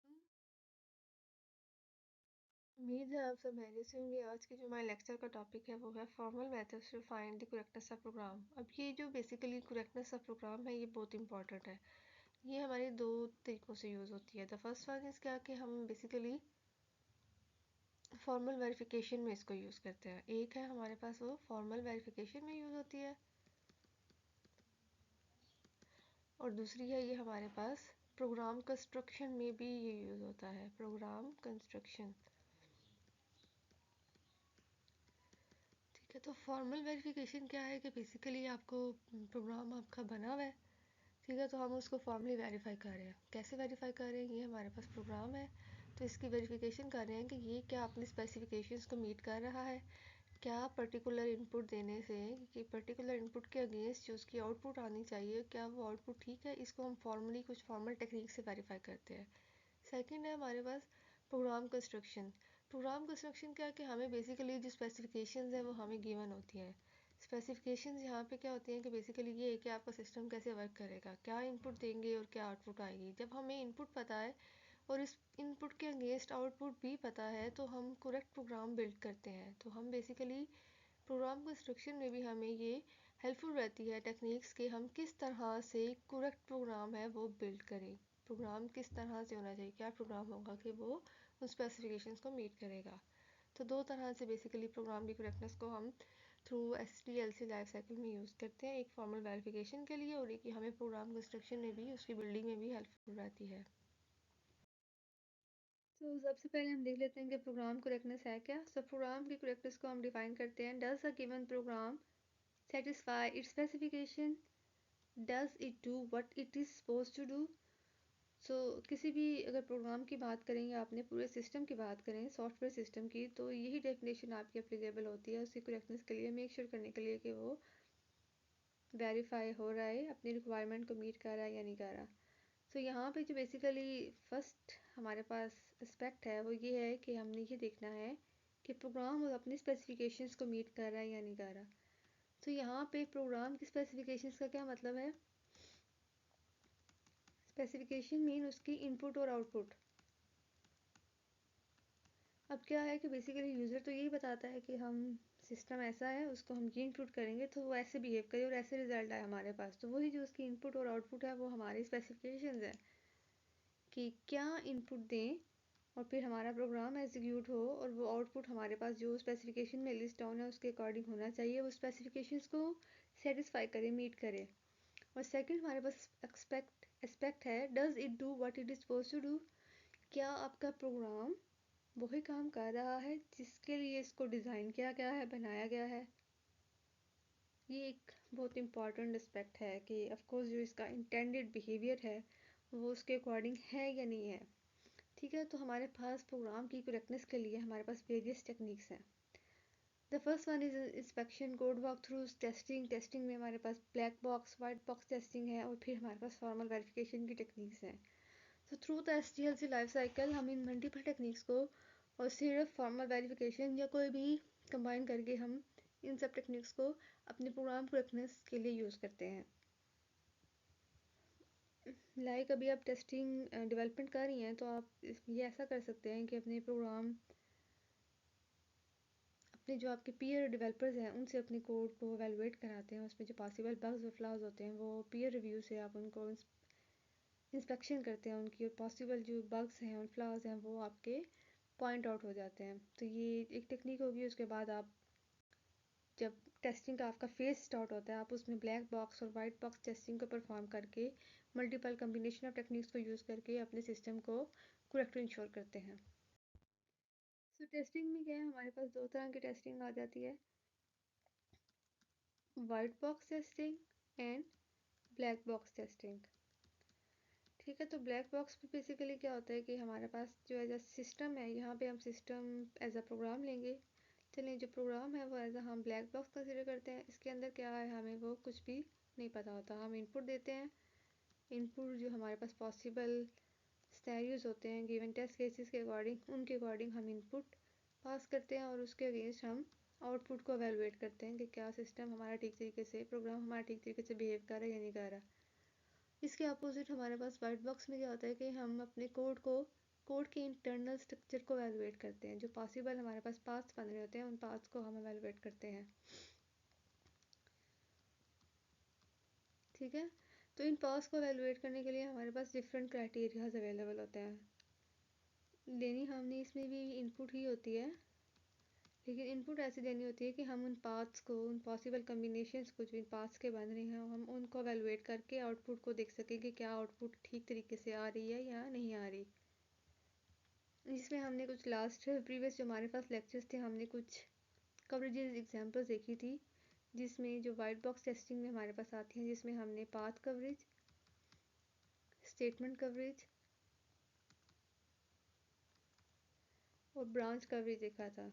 वालेकुम। उम्मीद है आप सब खैरियत से होंगे। आज के जो हमारे लेक्चर का टॉपिक है वो है formal methods to find the correctness of program. अब ये जो बेसिकली करेक्टनेस ऑफ प्रोग्राम है ये बहुत इंपॉर्टेंट है। ये हमारी दो तरीक़ों से यूज़ होती है। द फर्स्ट वन इज़ क्या कि हम बेसिकली फॉर्मल वेरिफिकेशन में इसको यूज़ करते हैं। एक है हमारे पास वो फॉर्मल वेरिफिकेशन में यूज़ होती है और दूसरी है ये हमारे पास प्रोग्राम कंस्ट्रक्शन में भी ये यूज़ होता है। प्रोग्राम कंस्ट्रक्शन, ठीक है। तो फॉर्मल वेरिफिकेशन क्या है कि बेसिकली आपको प्रोग्राम आपका बना हुआ है, ठीक है, तो हम उसको फॉर्मली वेरीफाई कर रहे हैं। कैसे वेरीफाई कर रहे हैं? ये हमारे पास प्रोग्राम है तो इसकी वेरिफिकेशन कर रहे हैं कि ये क्या अपने स्पेसिफिकेशंस को मीट कर रहा है, क्या पर्टिकुलर इनपुट देने से कि पर्टिकुलर इनपुट के अगेंस्ट जो उसकी आउटपुट आनी चाहिए क्या वो आउटपुट ठीक है। इसको हम फॉर्मली कुछ फॉर्मल टेक्निक से वेरीफाई करते हैं। सेकंड है हमारे पास प्रोग्राम कंस्ट्रक्शन। प्रोग्राम कंस्ट्रक्शन क्या है कि हमें बेसिकली जो स्पेसिफिकेशंस हैं वो हमें गिवन होती हैं। स्पेसिफिकेशंस यहाँ पे क्या होती हैं कि बेसिकली ये है कि आपका सिस्टम कैसे वर्क करेगा, क्या इनपुट देंगे और क्या आउटपुट आएगी। जब हमें इनपुट पता है और इस इनपुट के अगेंस्ट आउटपुट भी पता है तो हम करेक्ट प्रोग्राम बिल्ड करते हैं। तो हम बेसिकली प्रोग्राम कंस्ट्रक्शन में भी हमें ये हेल्पफुल रहती है टेक्निक्स कि हम किस तरह से करेक्ट प्रोग्राम है वो बिल्ड करें। प्रोग्राम किस तरह से होना चाहिए, क्या प्रोग्राम होगा कि वो उन स्पेसिफिकेशंस को मीट करेगा। तो दो तरह से बेसिकली प्रोग्राम की करेक्टनेस को हम थ्रू SDLC लाइफ साइकिल में यूज़ करते हैं, एक फॉर्मल वेरिफिकेशन के लिए और एक कि हमें प्रोग्राम कंस्ट्रक्शन में भी उसकी बिल्डिंग में भी हेल्पफुल रहती है। तो सबसे पहले हम देख लेते हैं कि प्रोग्राम करेक्टनेस है क्या। सो प्रोग्राम की करेक्टनेस को हम डिफाइन करते हैं, does a given program satisfy its specification, does it do what it is suppose to do. So किसी भी अगर प्रोग्राम की बात करें या अपने पूरे सिस्टम की बात करें, सॉफ्टवेयर सिस्टम की, तो यही डेफिनेशन आपकी एप्लीकेबल होती है उसकी करेक्टनेस के लिए, मेक श्योर करने के लिए कि वो वेरीफाई हो रहा है, अपनी रिक्वायरमेंट को मीट कर रहा है या नहीं कर रहा। तो यहाँ पे जो बेसिकली फर्स्ट हमारे पास एस्पेक्ट है वो ये है कि हमने ये देखना है कि प्रोग्राम अपनी स्पेसिफिकेशंस को मीट कर रहा है या नहीं कर रहा। तो यहाँ पे प्रोग्राम की स्पेसिफिकेशंस का क्या मतलब है? स्पेसिफिकेशन मीन उसकी इनपुट और आउटपुट। अब क्या है कि बेसिकली यूज़र तो यही बताता है कि हम सिस्टम ऐसा है, उसको हम ये इनपुट करेंगे तो वो ऐसे बिहेव करे और ऐसे रिजल्ट आए हमारे पास। तो वही जो उसकी इनपुट और आउटपुट है वो हमारी स्पेसिफिकेशंस है कि क्या इनपुट दें और फिर हमारा प्रोग्राम एग्जीक्यूट हो और वो आउटपुट हमारे पास जो स्पेसिफिकेशन में लिस्ट डाउन है उसके अकॉर्डिंग होना चाहिए, वो स्पेसिफिकेशंस को सेटिस्फाई करे, मीट करे। और सेकंड हमारे पास एस्पेक्ट है, does it do what it is suppose to do. क्या आपका प्रोग्राम वही काम कर रहा है जिसके लिए इसको डिज़ाइन किया गया है, बनाया गया है। ये एक बहुत इंपॉर्टेंट एस्पेक्ट है कि ऑफकोर्स जो इसका इंटेंडेड बिहेवियर है वो उसके अकॉर्डिंग है या नहीं है, ठीक है। तो हमारे पास प्रोग्राम की करेक्टनेस के लिए हमारे पास वेरियस टेक्निक्स हैं। The first one is inspection, code walk throughs, testing में हमारे पास black box, white box testing है और फिर हमारे पास फॉर्मल वेरिफिकेशन की टेक्निक्स हैं। तो through the SDLC life cycle हम इन मल्टीपल टेक्निक्स को और सिर्फ फॉर्मल वेरिफिकेशन या कोई भी कंबाइन करके हम इन सब टेक्निक्स को अपने प्रोग्राम करेक्टनेस के लिए यूज़ करते हैं। लाइक अभी आप टेस्टिंग डेवलपमेंट कर रही हैं तो आप ये ऐसा कर सकते हैं कि अपने प्रोग्राम, अपने जो आपके पीयर डेवलपर्स हैं उनसे अपने कोड को एवेलुएट कराते हैं, उसमें जो पॉसिबल बग्स और फ्लॉज होते हैं वो पीयर रिव्यू से आप उनको इंस्पेक्शन करते हैं उनकी, और पॉसिबल जो बग्स हैं और फ्लॉज हैं वो आपके पॉइंट आउट हो जाते हैं। तो ये एक टेक्निक होगी। उसके बाद आप जब टेस्टिंग का आपका फेज स्टार्ट होता है आप उसमें ब्लैक बॉक्स और वाइट बॉक्स टेस्टिंग को परफॉर्म करके मल्टीपल कम्बिनेशन ऑफ टेक्निक्स को यूज़ करके अपने सिस्टम को करेक्ट इंश्योर करते हैं। सो टेस्टिंग में क्या है, हमारे पास दो तरह की टेस्टिंग आ जाती है, white box testing and black box testing, ठीक है। तो ब्लैक बॉक्स में बेसिकली क्या होता है कि हमारे पास जो एज अ सिस्टम है, यहाँ पे हम सिस्टम एज अ प्रोग्राम लेंगे। चलिए जो प्रोग्राम है वो एज अ हम ब्लैक बॉक्स कंसिडर करते हैं। इसके अंदर क्या है हमें वो कुछ भी नहीं पता होता। हम इनपुट देते हैं, इनपुट जो हमारे पास पॉसिबल स्टेरियोज होते हैं गिवन टेस्ट केसेस के अकॉर्डिंग, उनके अकॉर्डिंग हम इनपुट पास करते हैं और उसके अगेंस्ट हम आउटपुट को एवेलुएट करते हैं कि क्या सिस्टम हमारा ठीक तरीके से, प्रोग्राम हमारा ठीक तरीके से बिहेव कर रहा है या नहीं कर रहा। इसके अपोजिट हमारे पास वाइट बॉक्स में क्या होता है कि हम अपने कोड को कोड के इंटरनल स्ट्रक्चर को एवेलुएट करते हैं। जो पॉसिबल हमारे पास पाथ्स बन रहे होते हैं, उन पाथ्स को हम एवेलुएट करते हैं। ठीक है, तो इन पाथ्स को एवेलुएट करने के लिए हमारे पास डिफरेंट क्राइटेरियाज अवेलेबल होते हैं। देनी हमने इसमें भी इनपुट ही होती है, लेकिन इनपुट ऐसे देनी होती है कि हम उन पाथ्स को, उन पॉसिबल कम्बिनेशंस को जो इन पाथ्स के बन रहे हैं, हम उनको एवेलुएट करके आउटपुट को देख सकें कि क्या आउटपुट ठीक तरीके से आ रही है या नहीं आ रही। जिसमें हमने कुछ लास्ट प्रीवियस जो हमारे पास लेक्चर्स थे, हमने कुछ कवरेजेस एग्जांपल्स देखी थी, जिसमें जो वाइट बॉक्स टेस्टिंग में हमारे पास आती हैं, जिसमें हमने पाथ कवरेज, स्टेटमेंट कवरेज और ब्रांच कवरेज देखा था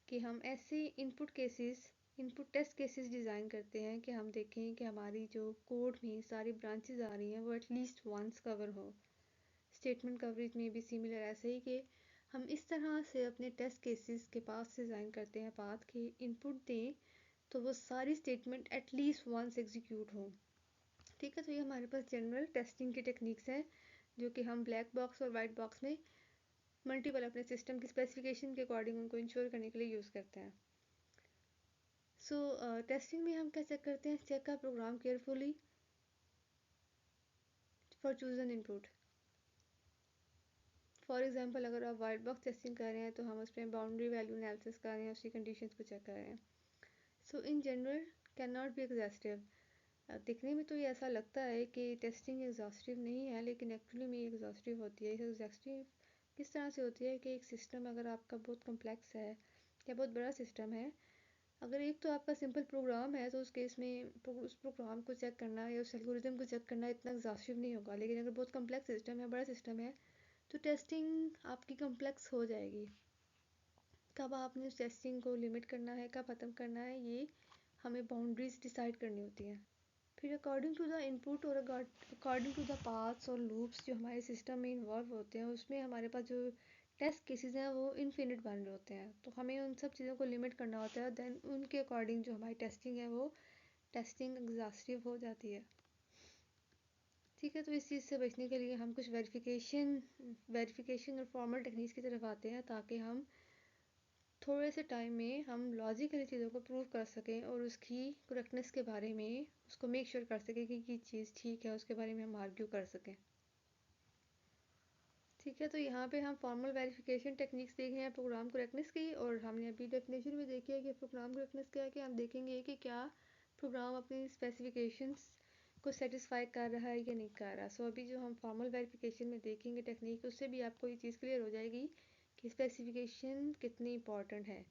कि हम ऐसे इनपुट टेस्ट केसेस डिज़ाइन करते हैं कि हम देखें कि हमारी जो कोड में सारी ब्रांचेस आ रही हैं वो एटलीस्ट वंस कवर हो। स्टेटमेंट कवरेज में भी सिमिलर ऐसे ही कि हम इस तरह से अपने टेस्ट केसेस के पास डिज़ाइन करते हैं पाथ के इनपुट दें तो वो सारी स्टेटमेंट एटलीस्ट वंस एग्जीक्यूट हो। ठीक है, तो ये हमारे पास जनरल टेस्टिंग की टेक्निक्स हैं जो कि हम ब्लैक बॉक्स और वाइट बॉक्स में मल्टीपल अपने सिस्टम की स्पेसिफिकेशन के अकॉर्डिंग उनको इंश्योर करने के लिए यूज़ करते हैं। सो टेस्टिंग में हम क्या चेक करते हैं? चेक का program carefully for chosen input. For example अगर आप वाइट बॉक्स टेस्टिंग कर रहे हैं तो हम उसमें बाउंड्री वैल्यू एनालिसिस कर रहे हैं, उसकी कंडीशंस को चेक कर रहे हैं। So in general can not be exhaustive. दिखने में तो ये ऐसा लगता है कि टेस्टिंग एग्जॉस्टिव नहीं है, लेकिन एक्चुअली में एग्जॉस्टिव होती है। एग्जॉस्टिव किस तरह से होती है कि एक सिस्टम अगर आपका बहुत कम्प्लेक्स है या बहुत बड़ा सिस्टम है, अगर एक तो आपका सिंपल प्रोग्राम है तो उस केस में उस प्रोग्राम को चेक करना या उस एल्गोरिथम को चेक करना इतना एग्जॉस्टिव नहीं होगा। लेकिन अगर बहुत कम्प्लेक्स सिस्टम है, बड़ा सिस्टम है, तो टेस्टिंग आपकी कम्प्लेक्स हो जाएगी। कब आपने उस टेस्टिंग को लिमिट करना है, कब ख़त्म करना है, ये हमें बाउंड्रीज डिसाइड करनी होती हैं। फिर अकॉर्डिंग टू द इनपुट और अकॉर्डिंग टू द पाथ्स और लूप्स जो हमारे सिस्टम में इन्वॉल्व होते हैं, उसमें हमारे पास जो टेस्ट केसेस हैं वो इनफिनिट बन रहे होते हैं। तो हमें उन सब चीज़ों को लिमिट करना होता है, देन उनके अकॉर्डिंग जो हमारी टेस्टिंग है वो टेस्टिंग एग्जॉस्टिव हो जाती है। ठीक है, तो इस चीज़ से बचने के लिए हम कुछ वेरिफिकेशन और फॉर्मल टेक्निक्स की तरफ आते हैं, ताकि हम थोड़े से टाइम में हम लॉजिकली चीज़ों को प्रूव कर सकें और उसकी करेक्टनेस के बारे में उसको मेक श्योर कर सकें कि ये चीज़ ठीक है, उसके बारे में हम आर्ग्यू कर सकें। ठीक है, तो यहाँ पे हम फॉर्मल वेरिफिकेशन टेक्निक्स देख रहे हैं प्रोग्राम करेक्टनेस की, और हमने अभी डेफिनेशन में देखी है कि प्रोग्राम करेक्टनेस क्या है, कि हम देखेंगे कि क्या प्रोग्राम अपनी स्पेसिफिकेशंस को सेटिस्फाई कर रहा है या नहीं कर रहा। सो अभी जो हम फॉर्मल वेरिफिकेशन में देखेंगे टेक्निक, उससे भी आपको ये चीज़ क्लियर हो जाएगी कि स्पेसिफिकेशन कितनी इंपॉर्टेंट है।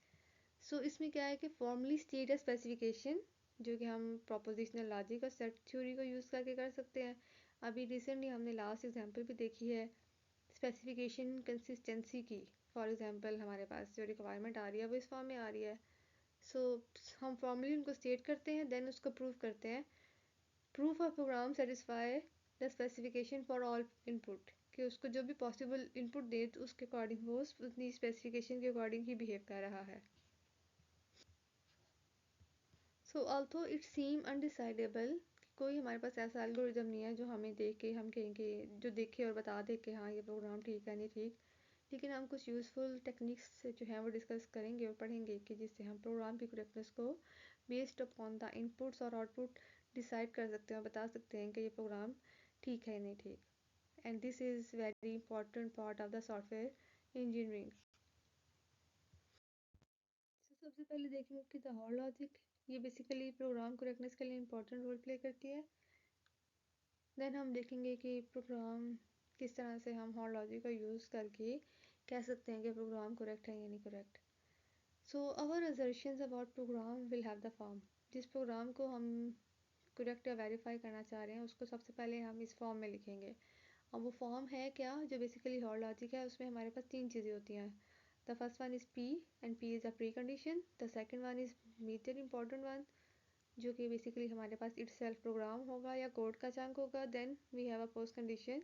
सो इसमें क्या है कि फॉर्मली स्टेट है स्पेसिफिकेशन, जो कि हम प्रोपोजिशनल लॉजिक और सेट थ्योरी को यूज़ करके कर सकते हैं। अभी रिसेंटली हमने लास्ट एग्जांपल भी देखी है स्पेसिफिकेशन कंसिस्टेंसी की। फॉर एग्जांपल हमारे पास जो रिक्वायरमेंट आ रही है वो इस फॉर्म में आ रही है। सो हम फॉर्मली उनको स्टेट करते हैं, देन उसको प्रूव करते हैं। Proof of program satisfy the specification for all input, कि उसको जो भी पॉसिबल इनपुट दे तो उसके अकॉर्डिंग वो उतनी स्पेसिफिकेशन के अकॉर्डिंग ही बिहेव कर रहा है। सो ऑल्थो इट सीम अनडिसाइडेबल, कोई हमारे पास ऐसा एल्गोरिदम नहीं है जो हमें देख के हम कहेंगे, जो देखे और बता दे कि हाँ ये प्रोग्राम ठीक है नहीं ठीक। लेकिन हम कुछ यूज़फुल टेक्निक्स जो हैं वो डिस्कस करेंगे और पढ़ेंगे कि जिससे हम प्रोग्राम की करेक्टनेस को बेस्ड अपॉन द इनपुट्स और आउटपुट डिसाइड कर सकते हैं और बता सकते हैं कि ये प्रोग्राम ठीक है नहीं ठीक। And this is very important part of the software engineering. सबसे पहले देखेंगे कि द हॉर लॉजिक, ये बेसिकली प्रोग्राम करेक्टनेस के लिए इंपॉर्टेंट रोल प्ले करती है। देन हम देखेंगे कि प्रोग्राम किस तरह से हम हॉर लॉजिक का यूज़ करके कह सकते हैं कि प्रोग्राम करेक्ट है या नहीं correct. So our assertions about program will have the form, जिस प्रोग्राम को हम करेक्ट या वेरीफाई करना चाह रहे हैं उसको सबसे पहले हम इस फॉर्म में लिखेंगे। और वो फॉर्म है क्या, जो बेसिकली हॉर लॉजिक है, उसमें हमारे पास तीन चीज़ें होती हैं। The first one is P, and P is a pre condition. The second one is major important one, जो कि बेसिकली हमारे पास इट सेल्फ प्रोग्राम होगा या कोड का चंक होगा। Then we have a post condition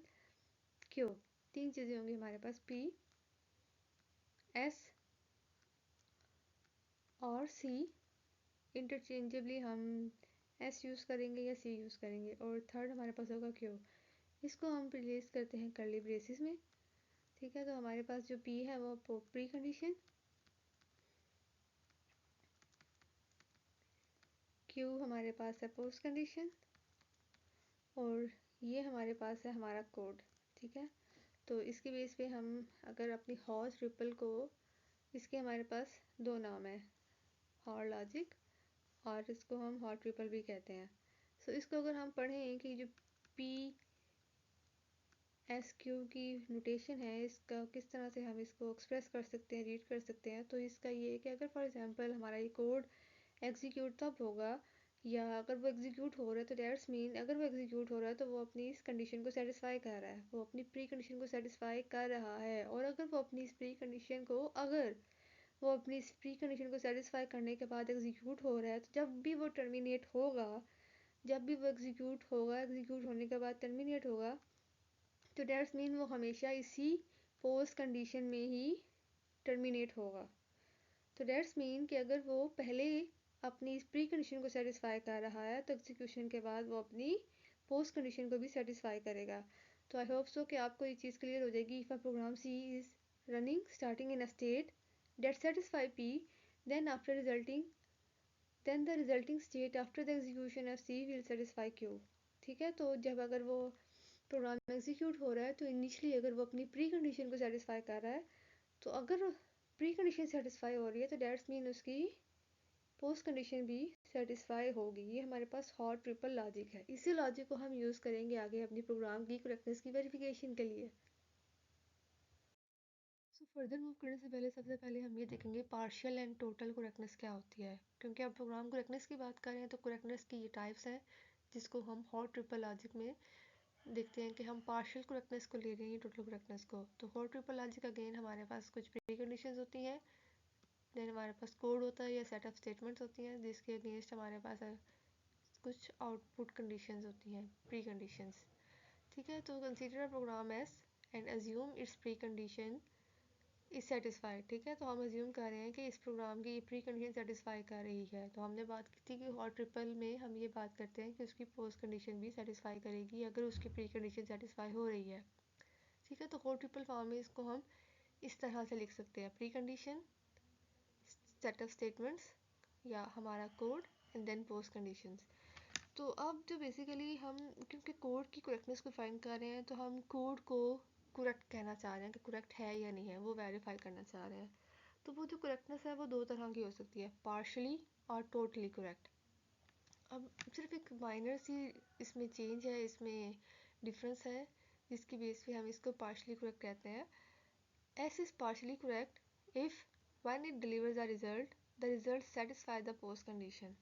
Q. तीन चीज़ें होंगी हमारे पास, पी, एस और सी। इंटरचेंजेबली हम एस यूज़ करेंगे या सी यूज़ करेंगे। और थर्ड हमारे पास होगा क्यू, इसको हम प्लेस करते हैं कर्ली ब्रेसेस में। ठीक है, तो हमारे पास जो P है वो प्री कंडीशन, Q हमारे पास है पोस्ट कंडीशन, और ये हमारे पास है हमारा कोड। ठीक है, तो इसके बेस पे हम अगर अपनी हॉट ट्रिपल को, इसके हमारे पास दो नाम है, हॉट लॉजिक और इसको हम हॉट ट्रिपल भी कहते हैं। सो इसको अगर हम पढ़ें कि जो पी एस क्यू की नोटेशन है, इसका किस तरह से हम इसको एक्सप्रेस कर सकते हैं, रीड कर सकते हैं, तो इसका ये है कि अगर फॉर एग्जांपल हमारा ये कोड एग्जीक्यूट तब होगा, या अगर वो एग्जीक्यूट हो रहा है तो दैट्स मीन अगर वो एग्जीक्यूट हो रहा है तो वो अपनी इस कंडीशन को सेटिस्फाई कर रहा है, वो अपनी प्री कंडीशन को सेटिस्फाई कर रहा है। और अगर वो अपनी इस प्री कंडीशन को, अगर वो अपनी इस प्री कंडीशन को सेटिस्फाई करने के बाद एग्जीक्यूट हो रहा है, तो जब भी वो टर्मिनेट होगा, जब भी वो एग्जीक्यूट होगा, एग्जीक्यूट होने के बाद टर्मिनेट होगा, तो दैट्स मीन वो हमेशा इसी पोस्ट कंडीशन में ही टर्मिनेट होगा। तो दैट्स मीन कि अगर वो पहले अपनी इस प्री कंडीशन को सेटिस्फाई कर रहा है, तो एग्जीक्यूशन के बाद वो अपनी पोस्ट कंडीशन को भी सेटिस्फाई करेगा। तो आई होप सो कि आपको ये चीज़ क्लियर हो जाएगी। If a program C is running starting in a state that satisfy P, then after resulting, then the resulting state after the execution of C will satisfy Q। ठीक है, तो जब अगर वो प्रोग्राम एग्जीक्यूट हो रहा है तो इनिशियली अगर वो अपनी प्री कंडीशन को सेटिस्फाई कर रहा है, तो अगर प्री कंडीशन सेटिस्फाई हो रही है तो दैट्स मीन उसकी पोस्ट कंडीशन भी सेटिस्फाई होगी। ये हमारे पास हॉट ट्रिपल लॉजिक है। इसी लॉजिक को हम यूज़ करेंगे आगे अपनी प्रोग्राम की करेक्टनेस की वेरिफिकेशन के लिए। सो फर्दर मूव करने से पहले सबसे पहले हम ये देखेंगे पार्शियल एंड टोटल करेक्टनेस क्या होती है, क्योंकि अब प्रोग्राम करेक्टनेस की बात करें तो करेक्टनेस की ये टाइप्स हैं, जिसको हम हॉट ट्रिपल लॉजिक में देखते हैं कि हम पार्शियल करेक्टनेस को ले रहे हैं टोटल करेक्टनेस को। तो हॉट ट्रिपल लॉजिक अगेन हमारे पास कुछ प्री कंडीशंस होती हैं, देन हमारे पास कोड होता है या सेट ऑफ स्टेटमेंट्स होती हैं, जिसके अगेंस्ट हमारे पास कुछ आउटपुट कंडीशंस होती हैं, प्री कंडीशंस। ठीक है, तो consider a program S and assume its pre condition is satisfied. ठीक है, तो हम अज्यूम कर रहे हैं कि इस प्रोग्राम की ये प्री कंडीशन सेटिस्फाई कर रही है। तो हमने बात की थी कि हॉट ट्रिपल में हम ये बात करते हैं कि उसकी पोस्ट कंडीशन भी सेटिस्फाई करेगी अगर उसकी प्री कंडीशन सेटिस्फाई हो रही है। ठीक है, तो हॉट ट्रिपल फॉर्म में इसको हम इस तरह से लिख सकते हैं, pre condition, set of statements या हमारा code and then post conditions. तो अब जो बेसिकली हम, क्योंकि कोड की करेक्टनेस को फाइंड कर रहे हैं, तो हम कोड को करेक्ट कहना चाह रहे हैं कि करेक्ट है या नहीं है, वो वेरीफाई करना चाह रहे हैं। तो वो जो करेक्टनेस है वो दो तरह की हो सकती है, पार्शली और टोटली करेक्ट। अब सिर्फ एक माइनर सी इसमें चेंज है, इसमें डिफरेंस है, जिसकी बेस पे हम इसको पार्शली करेक्ट कहते हैं। S is partially correct if when it delivers a result the result satisfy the post condition,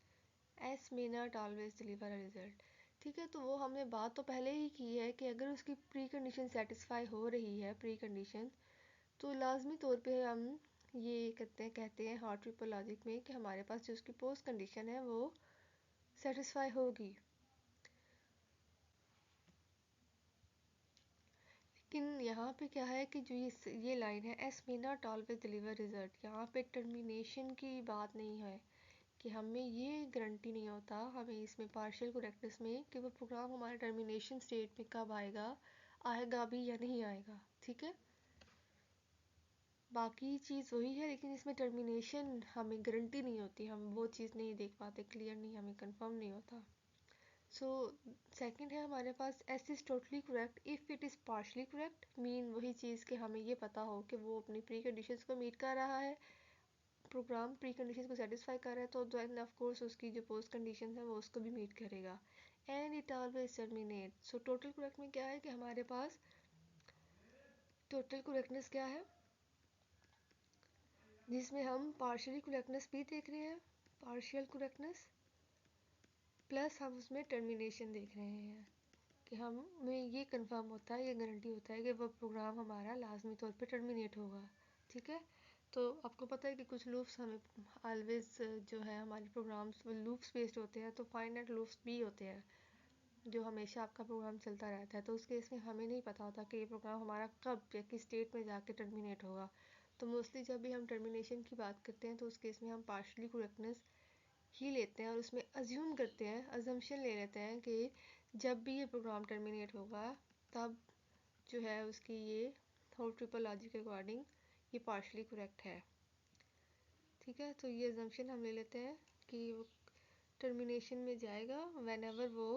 S may not always deliver a result. ठीक है, तो वो हमने बात तो पहले ही की है कि अगर उसकी प्री कंडीशन सेटिस्फाई हो रही है, प्री कंडीशन, तो लाजमी तौर पे हम ये कहते हैं हॉट ट्रिपल लॉजिक में कि हमारे पास जो उसकी पोस्ट कंडीशन है वो सेटिस्फाई होगी। लेकिन यहाँ पे क्या है कि जो ये लाइन है, S may not always deliver result, यहाँ पे टर्मिनेशन की बात नहीं है, कि हमें ये गारंटी नहीं होता हमें इसमें पार्शियल करेक्टनेस में कि वो प्रोग्राम हमारे टर्मिनेशन स्टेट में कब आएगा, आएगा भी या नहीं आएगा। ठीक है, बाकी चीज़ वही है, लेकिन इसमें टर्मिनेशन हमें गारंटी नहीं होती, हम वो चीज़ नहीं देख पाते, क्लियर नहीं, हमें कंफर्म नहीं होता। सो सेकंड है हमारे पास S is totally correct if it is partially correct, mean वही चीज़ कि हमें ये पता हो कि वो अपनी प्री कंडीशंस को मीट कर रहा है, प्रोग्राम प्री कंडीशंस को सेटिस्फाई कर रहा है, तो देन ऑफ कोर्स उसकी जो पोस्ट कंडीशन है वो उसको भी मीट करेगा। And it always terminate. So total correct में क्या है कि हमारे पास टोटल करेक्टनेस क्या है, जिसमें हम पार्शियली करेक्टनेस भी देख रहे हैं, पार्शियल करेक्टनेस प्लस हम उसमें टर्मिनेशन देख रहे हैं, कि हमें ये कंफर्म होता है, ये गारंटी होता है कि वो प्रोग्राम हमारा लाजमी तौर पे टर्मिनेट होगा। ठीक है, तो आपको पता है कि कुछ लूप्स हमें ऑलवेज जो है हमारे प्रोग्राम्स वो लूप्स बेस्ड होते हैं, तो फाइनाइट लूप्स भी होते हैं जो हमेशा आपका प्रोग्राम चलता रहता है। तो उस केस में हमें नहीं पता होता कि ये प्रोग्राम हमारा कब या किस स्टेट में जाके टर्मिनेट होगा। तो मोस्टली जब भी हम टर्मिनेशन की बात करते हैं तो उस केस में हम पार्शली करेक्टनेस ही लेते हैं और उसमें अज्यूम करते हैं, अजम्पशन ले लेते हैं कि जब भी ये प्रोग्राम टर्मिनेट होगा तब जो है उसकी ये होल ट्रिपल लॉजिक के अकॉर्डिंग ये पार्शली करेक्ट है। ठीक है, तो ये अजम्पशन हम ले लेते हैं कि वो टर्मिनेशन में जाएगा व्हेन एवर वो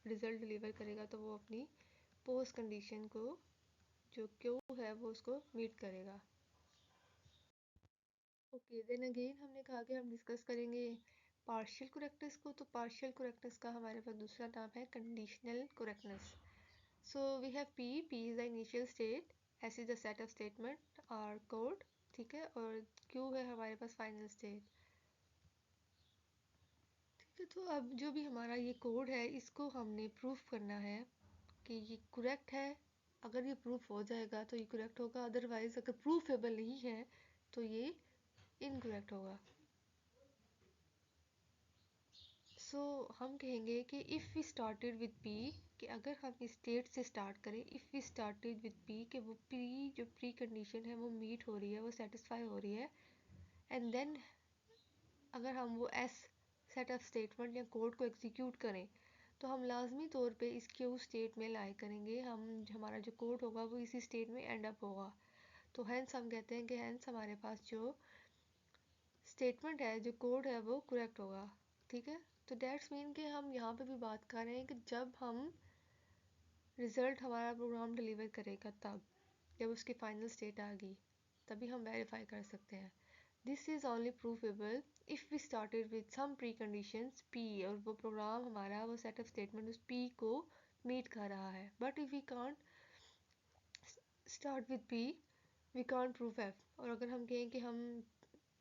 रिजल्ट डिलीवर करेगा, तो वो अपनी पोस्ट कंडीशन को जो क्यू है वो उसको मीट करेगा। ओके, देन अगेन हमने कहा कि हम डिस्कस करेंगे पार्शियल करेक्टनेस को। तो पार्शियल करेक्टनेस का हमारे पास दूसरा नाम है conditional correctness. So we have P is the initial state, S is the set of statement और कोड, ठीक है, और क्यू है हमारे पास फाइनल स्टेट। ठीक है, तो अब जो भी हमारा ये कोड है इसको हमने प्रूफ करना है कि ये करेक्ट है। अगर ये प्रूफ हो जाएगा तो ये करेक्ट होगा, अदरवाइज अगर प्रूफेबल नहीं है तो ये इनकरेक्ट होगा। सो हम कहेंगे कि if we started with P, कि अगर हम इस स्टेट से स्टार्ट करें, if we started with P कि वो जो प्री कंडीशन है वो मीट हो रही है, वो सेटिस्फाई हो रही है, एंड देन अगर हम वो एस सेट ऑफ स्टेटमेंट या कोड को एग्जीक्यूट करें तो हम लाजमी तौर पे इस क्यू स्टेट में लाई करेंगे, हमारा जो कोड होगा वो इसी स्टेट में एंड अप होगा। तो हैंस हम कहते हैं कि हैंस हमारे पास जो स्टेटमेंट है, जो कोड है, वो करेक्ट होगा। ठीक है, तो डेट्स मीन कि हम यहाँ पे भी बात कर रहे हैं कि जब हम रिज़ल्ट हमारा प्रोग्राम डिलीवर करेगा तब, जब उसकी फाइनल स्टेट आ गई तभी हम वेरीफाई कर सकते हैं। This is only proofable if we started with some pre conditions P, और वो प्रोग्राम हमारा वो सेट ऑफ स्टेटमेंट उस पी को मीट कर रहा है। But if we can't start with P, we can't proof F, और अगर हम कहें कि हम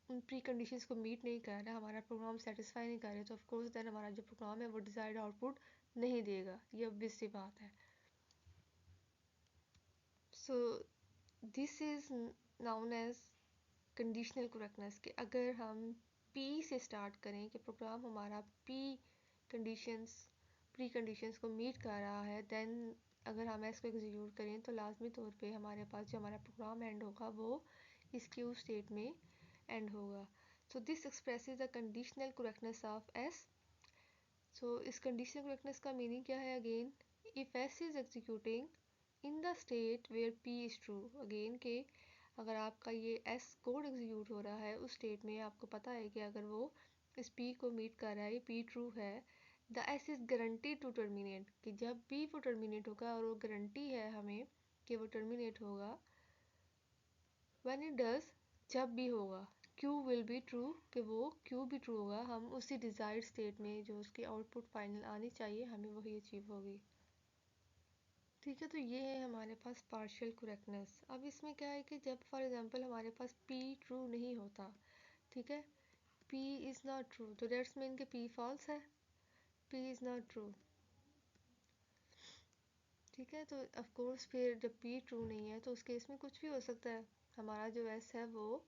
उन प्री कंडीशंस को मीट नहीं कर रहा, हमारा प्रोग्राम सेटिस्फाई नहीं कर रहे, तो ऑफ कोर्स देन हमारा जो प्रोग्राम है वो डिजायर्ड आउटपुट नहीं देगा। ये ऑब्वियस सी बात है। So this is known as conditional correctness, कि अगर हम पी से स्टार्ट करें कि प्रोग्राम हमारा पी कंडीशंस प्री कंडीशंस को मीट कर रहा है, देन अगर हम इसको एग्जीक्यूट करें तो लाजमी तौर पे हमारे पास जो हमारा प्रोग्राम एंड होगा वो इस क्यू स्टेट में एंड होगा। So this expresses the conditional correctness of S. So इस कंडीशनल करेक्टनेस का मीनिंग क्या है? Again, if S is executing in the state where P is true, again के अगर आपका ये एस कोड एग्जीक्यूट हो रहा है उस स्टेट में आपको पता है कि अगर वो इस पी को मीट कर रहा है, ये पी ट्रू है, the S is guaranteed to terminate, कि जब भी वो टर्मिनेट होगा और वो गारंटी है हमें कि वो टर्मिनेट होगा, व्हेन इट डज, जब भी होगा, क्यू विल बी ट्रू, कि वो क्यू भी ट्रू होगा, हम उसी डिजायर्ड स्टेट में जो उसकी आउटपुट फाइनल आनी चाहिए हमें वही अचीव होगी। ठीक है, तो ये है हमारे पास पार्शियल करेक्टनेस। अब इसमें क्या है कि जब फॉर एग्जांपल हमारे पास पी ट्रू नहीं होता, ठीक है, पी इज़ नॉट ट्रू, तो डेट्स मीन कि पी फॉल्स है, पी इज़ नॉट ट्रू। ठीक है, तो ऑफ कोर्स फिर जब पी ट्रू नहीं है तो उस केस में कुछ भी हो सकता है, हमारा जो एस है वो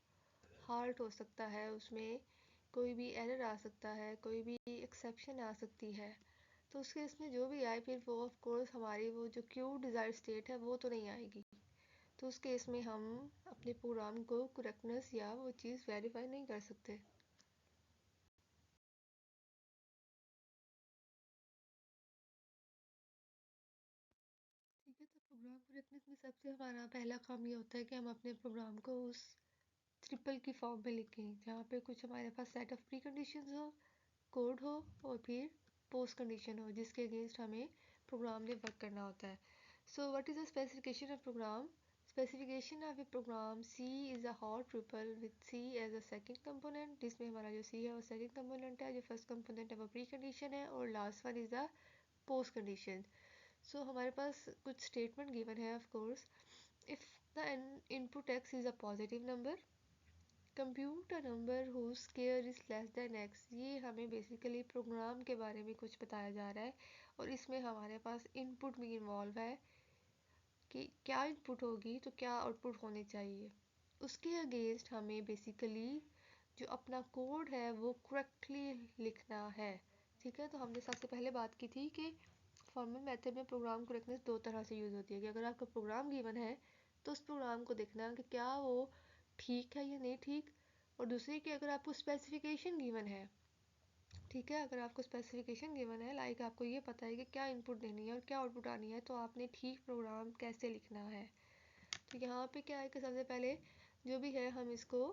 हार्ट हो सकता है, उसमें कोई भी एरर आ सकता है, कोई भी एक्सेप्शन आ सकती है, तो उस केस में जो भी आए फिर वो ऑफ कोर्स हमारी वो जो क्यू डिज़ायर स्टेट है वो तो नहीं आएगी। तो उस केस में हम अपने प्रोग्राम को करेक्टनेस या वो चीज़ वेरीफाई नहीं कर सकते। ठीक है, तो प्रोग्राम करेक्टनेस में सबसे हमारा पहला काम ये होता है कि हम अपने प्रोग्राम को उस ट्रिपल की फॉर्म में लिखें जहाँ पे कुछ हमारे पास सेट ऑफ प्री कंडीशंस हो, कोड हो और फिर पोस्ट कंडीशन हो जिसके अगेंस्ट हमें प्रोग्राम ने वर्क करना होता है। So what is the specification of program? Specification of a program C is a Hoare triple with C as a second component, जिसमें हमारा जो सी है वो सेकंड कंपोनेंट है, जो फर्स्ट कंपोनेंट है वो प्री कंडीशन है और last one is the post condition. So हमारे पास कुछ स्टेटमेंट गिवन है, of course if the input X is a positive number, compute a number whose square is less than X, ये हमें बेसिकली प्रोग्राम के बारे में कुछ बताया जा रहा है और इसमें हमारे पास इनपुट भी इन्वॉल्व है कि क्या इनपुट होगी तो क्या आउटपुट होनी चाहिए, उसके अगेंस्ट हमें बेसिकली जो अपना कोड है वो करेक्टली लिखना है। ठीक है, तो हमने सबसे पहले बात की थी कि फॉर्मल मेथड में प्रोग्राम करेक्टनेस दो तरह से यूज़ होती है कि अगर आपका प्रोग्राम गिवन है तो उस प्रोग्राम को देखना कि क्या वो ठीक है या नहीं ठीक, और दूसरी कि अगर आपको स्पेसिफिकेशन गिवन है, ठीक है, अगर आपको स्पेसिफिकेशन गिवन है लाइक आपको ये पता है कि क्या इनपुट देनी है और क्या आउटपुट आनी है, तो आपने ठीक प्रोग्राम कैसे लिखना है। तो यहाँ पे क्या है कि सबसे पहले जो भी है हम इसको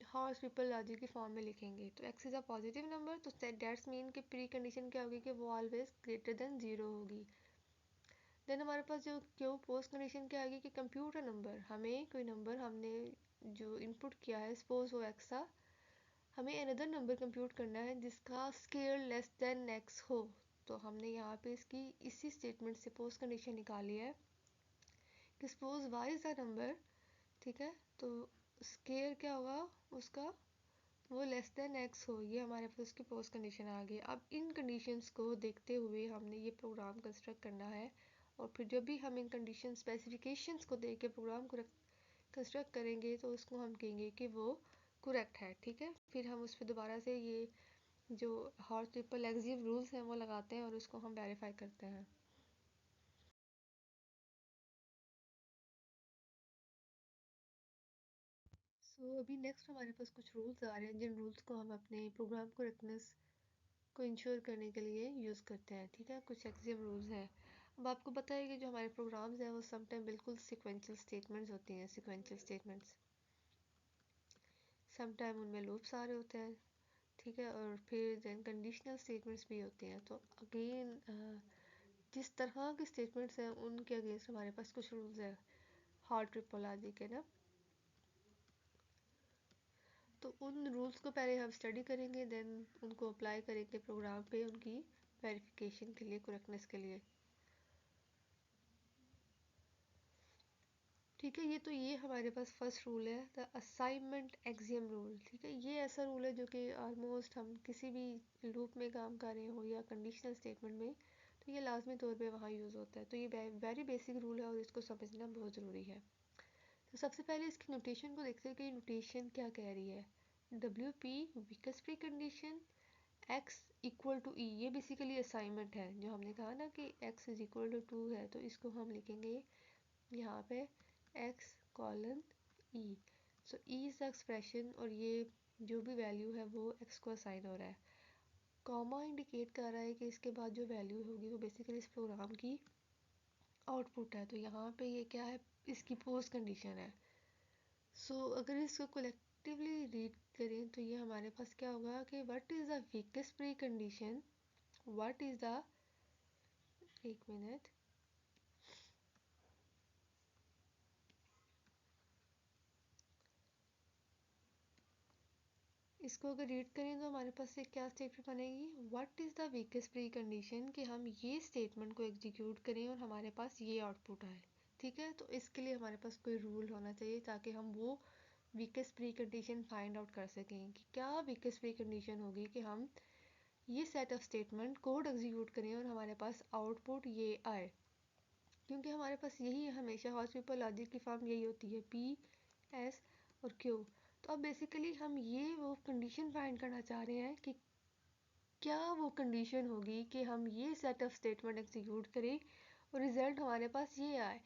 हॉर्स पीपल लॉजिक की फॉर्म में लिखेंगे। तो x is a positive number, तो दैट्स मीन कि प्री कंडीशन क्या होगी कि वो ऑलवेज ग्रेटर देन 0 होगी। देन हमारे पास जो क्यों पोस्ट कंडीशन क्या आएगी कि कंप्यूटर नंबर, हमें कोई नंबर हमने जो इनपुट किया है, सपोज वो x था, हमें अनदर नंबर कंप्यूट करना है जिसका स्केल लेस देन x हो। तो हमने यहाँ पे इसकी इसी स्टेटमेंट से पोस्ट कंडीशन निकाली है कि suppose y is a number, ठीक है, तो स्केल क्या होगा उसका, वो लेस देन x हो। ये हमारे पास उसकी पोस्ट कंडीशन आ गई। अब इन कंडीशंस को देखते हुए हमने ये प्रोग्राम कंस्ट्रक्ट करना है, और फिर जब भी हम इन कंडीशन स्पेसिफिकेशंस को देख के प्रोग्राम को कंस्ट्रक्ट करेंगे तो उसको हम कहेंगे कि वो करेक्ट है, ठीक है। फिर हम उस पर दोबारा से ये जो हॉर्स ट्रिपल एक्सिव रूल्स हैं वो लगाते हैं और उसको हम वेरीफाई करते हैं। अभी नेक्स्ट हमारे पास कुछ रूल्स आ रहे हैं जिन रूल्स को हम अपने प्रोग्राम करेक्टनेस को इंश्योर करने के लिए यूज़ करते हैं, ठीक है। कुछ एक्सिव रूल्स हैं। अब आपको पता है कि जो हमारे प्रोग्राम्स हैं वो समटाइम बिल्कुल सिक्वेंशियल स्टेटमेंट्स होती हैं, सिक्वेंशियल स्टेटमेंट्स, समटाइम उनमें लूप्स आ रहे होते हैं, ठीक है, और फिर देन कंडीशनल स्टेटमेंट्स भी होते हैं। तो अगेन जिस तरह के स्टेटमेंट्स हैं उनके अगेंस्ट हमारे पास कुछ रूल्स हैं हॉट ट्रिपोलॉजी के ना। तो उन रूल्स को पहले हम स्टडी करेंगे, देन उनको अप्लाई करेंगे प्रोग्राम पे उनकी वेरिफिकेशन के लिए, करेक्टनेस के लिए, ठीक है। ये हमारे पास फर्स्ट रूल है, द असाइनमेंट एक्सियम रूल, ठीक है। ये ऐसा रूल है जो कि ऑलमोस्ट हम किसी भी लूप में काम कर रहे हो या कंडीशनल स्टेटमेंट में, तो ये लाजमी तौर पे वहाँ यूज़ होता है। तो ये वेरी बेसिक रूल है और इसको समझना बहुत ज़रूरी है। तो सबसे पहले इसकी नोटेशन को देखते हैं कि नोटेशन क्या कह रही है। W P weakest pre condition x equal to E, ये बेसिकली असाइनमेंट है। जो हमने कहा ना कि x इज इक्वल टू 2 है, तो इसको हम लिखेंगे यहाँ पे x colon e। So e is the expression और ये जो भी वैल्यू है वो x को असाइन हो रहा है। कॉमा इंडिकेट कर रहा है कि इसके बाद जो वैल्यू होगी वो बेसिकली इस प्रोग्राम की आउटपुट है। तो यहाँ पे ये क्या है, इसकी पोस्ट कंडीशन है। अगर इसको कलेक्टिवली रीड करें तो ये हमारे पास क्या होगा कि what is the weakest pre condition, what is the, एक मिनट, इसको अगर रीड करें तो हमारे पास एक क्या स्टेटमेंट बनेगी, what is the weakest pre condition, कि हम ये स्टेटमेंट को एग्जीक्यूट करें और हमारे पास ये आउटपुट आए, ठीक है। तो इसके लिए हमारे पास कोई रूल होना चाहिए ताकि हम वो weakest pre condition find out कर सकें कि क्या वीकेस्ट प्री कंडीशन होगी कि हम ये set of statement code execute करें और हमारे पास आउटपुट ये आए। क्योंकि हमारे पास यही हमेशा हॉर्स पीपल लॉजिक की फॉर्म यही होती है, पी एस और क्यू। तो अब बेसिकली हम ये वो कंडीशन फाइंड करना चाह रहे हैं कि क्या वो कंडीशन होगी कि हम ये सेट ऑफ स्टेटमेंट एग्जीक्यूट करें और रिजल्ट हमारे पास ये आए।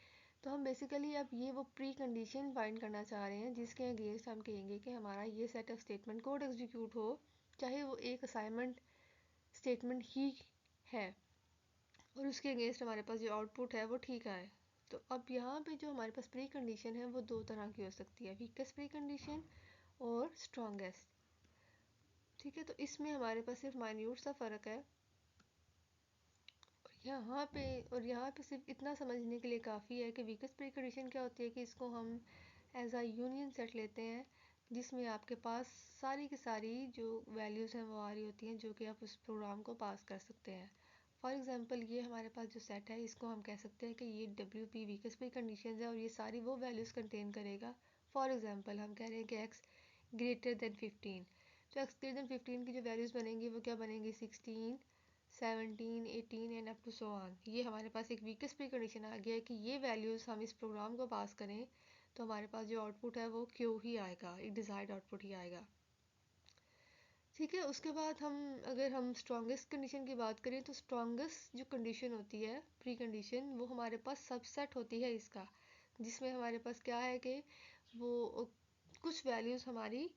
तो हम बेसिकली अब ये वो प्री कंडीशन फाइंड करना चाह रहे हैं जिसके अगेंस्ट हम कहेंगे कि हमारा ये set of statement code execute हो, चाहे वो एक असाइनमेंट स्टेटमेंट ही है, और उसके अगेंस्ट हमारे पास जो आउटपुट है वो ठीक आए। तो अब यहाँ पे जो हमारे पास प्री कंडीशन है वो दो तरह की हो सकती है, वीकेस्ट प्री कंडीशन और स्ट्रॉन्गेस्ट, ठीक है। तो इसमें हमारे पास सिर्फ माइन्यूट सा फ़र्क है। यहाँ पे सिर्फ इतना समझने के लिए काफ़ी है कि वीकेस्ट प्री कंडीशन क्या होती है कि इसको हम एज अ यूनियन सेट लेते हैं जिसमें आपके पास सारी की सारी जो वैल्यूज़ हैं वो आ रही होती हैं जो कि आप उस प्रोग्राम को पास कर सकते हैं। फॉर एग्जांपल ये हमारे पास जो सेट है इसको हम कह सकते हैं कि ये W P weakest pre condition है और ये सारी वो वैल्यूज़ कंटेन करेगा। फॉर एग्जांपल हम कह रहे हैं कि एक्स ग्रेटर देन 15, तो एक्स ग्रेटर देन 15 की जो वैल्यूज़ बनेंगी वो क्या बनेंगी, 16, 17, 18 and up to so on. ये हमारे पास एक वीकेस्ट प्री कंडीशन आ गया है कि ये वैल्यूज़ हम इस प्रोग्राम को पास करें तो हमारे पास जो आउटपुट है वो क्यू ही आएगा, एक डिज़ायर्ड आउटपुट ही आएगा, ठीक है। उसके बाद अगर हम स्ट्रॉन्गेस्ट कंडीशन की बात करें तो स्ट्रॉन्गेस्ट जो कंडीशन होती है प्री कंडीशन वो हमारे पास सबसेट होती है इसका, जिसमें हमारे पास क्या है कि वो कुछ वैल्यूज़ हमारी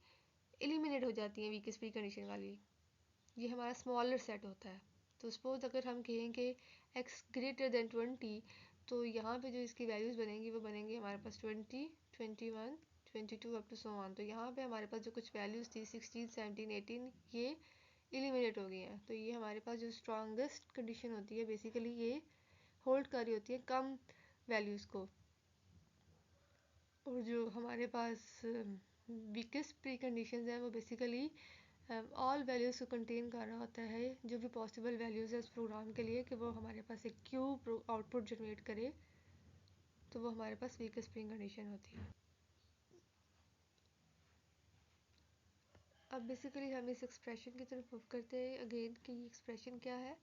एलिमिनेट हो जाती हैं वीकेस्ट प्री कंडीशन वाली, ये हमारा स्मॉलर सेट होता है। तो सपोज अगर हम कहें कि x ग्रेटर देन 20, तो यहाँ पे जो इसकी वैल्यूज़ बनेंगी वो बनेंगी हमारे पास 20, 21, 22 अप टू सो ऑन। तो यहाँ पे हमारे पास जो कुछ वैल्यूज़ थी 16, 17, 18 ये एलिमिनेट हो गई हैं। तो ये हमारे पास जो स्ट्रॉन्गेस्ट कंडीशन होती है बेसिकली ये होल्ड कर रही होती है कम वैल्यूज़ को, और जो हमारे पास वीकेस्ट प्री कंडीशंस हैं वो बेसिकली ऑल वैल्यूज़ को कंटेन कर रहा होता है, जो भी पॉसिबल वैल्यूज़ है उस प्रोग्राम के लिए कि वो हमारे पास एक क्यू आउटपुट जनरेट करे, तो वो हमारे पास वीकेस्ट प्री कंडीशन होती है। अब बेसिकली हम इस एक्सप्रेशन की तरफ मूव करते हैं अगेन कि एक्सप्रेशन क्या है।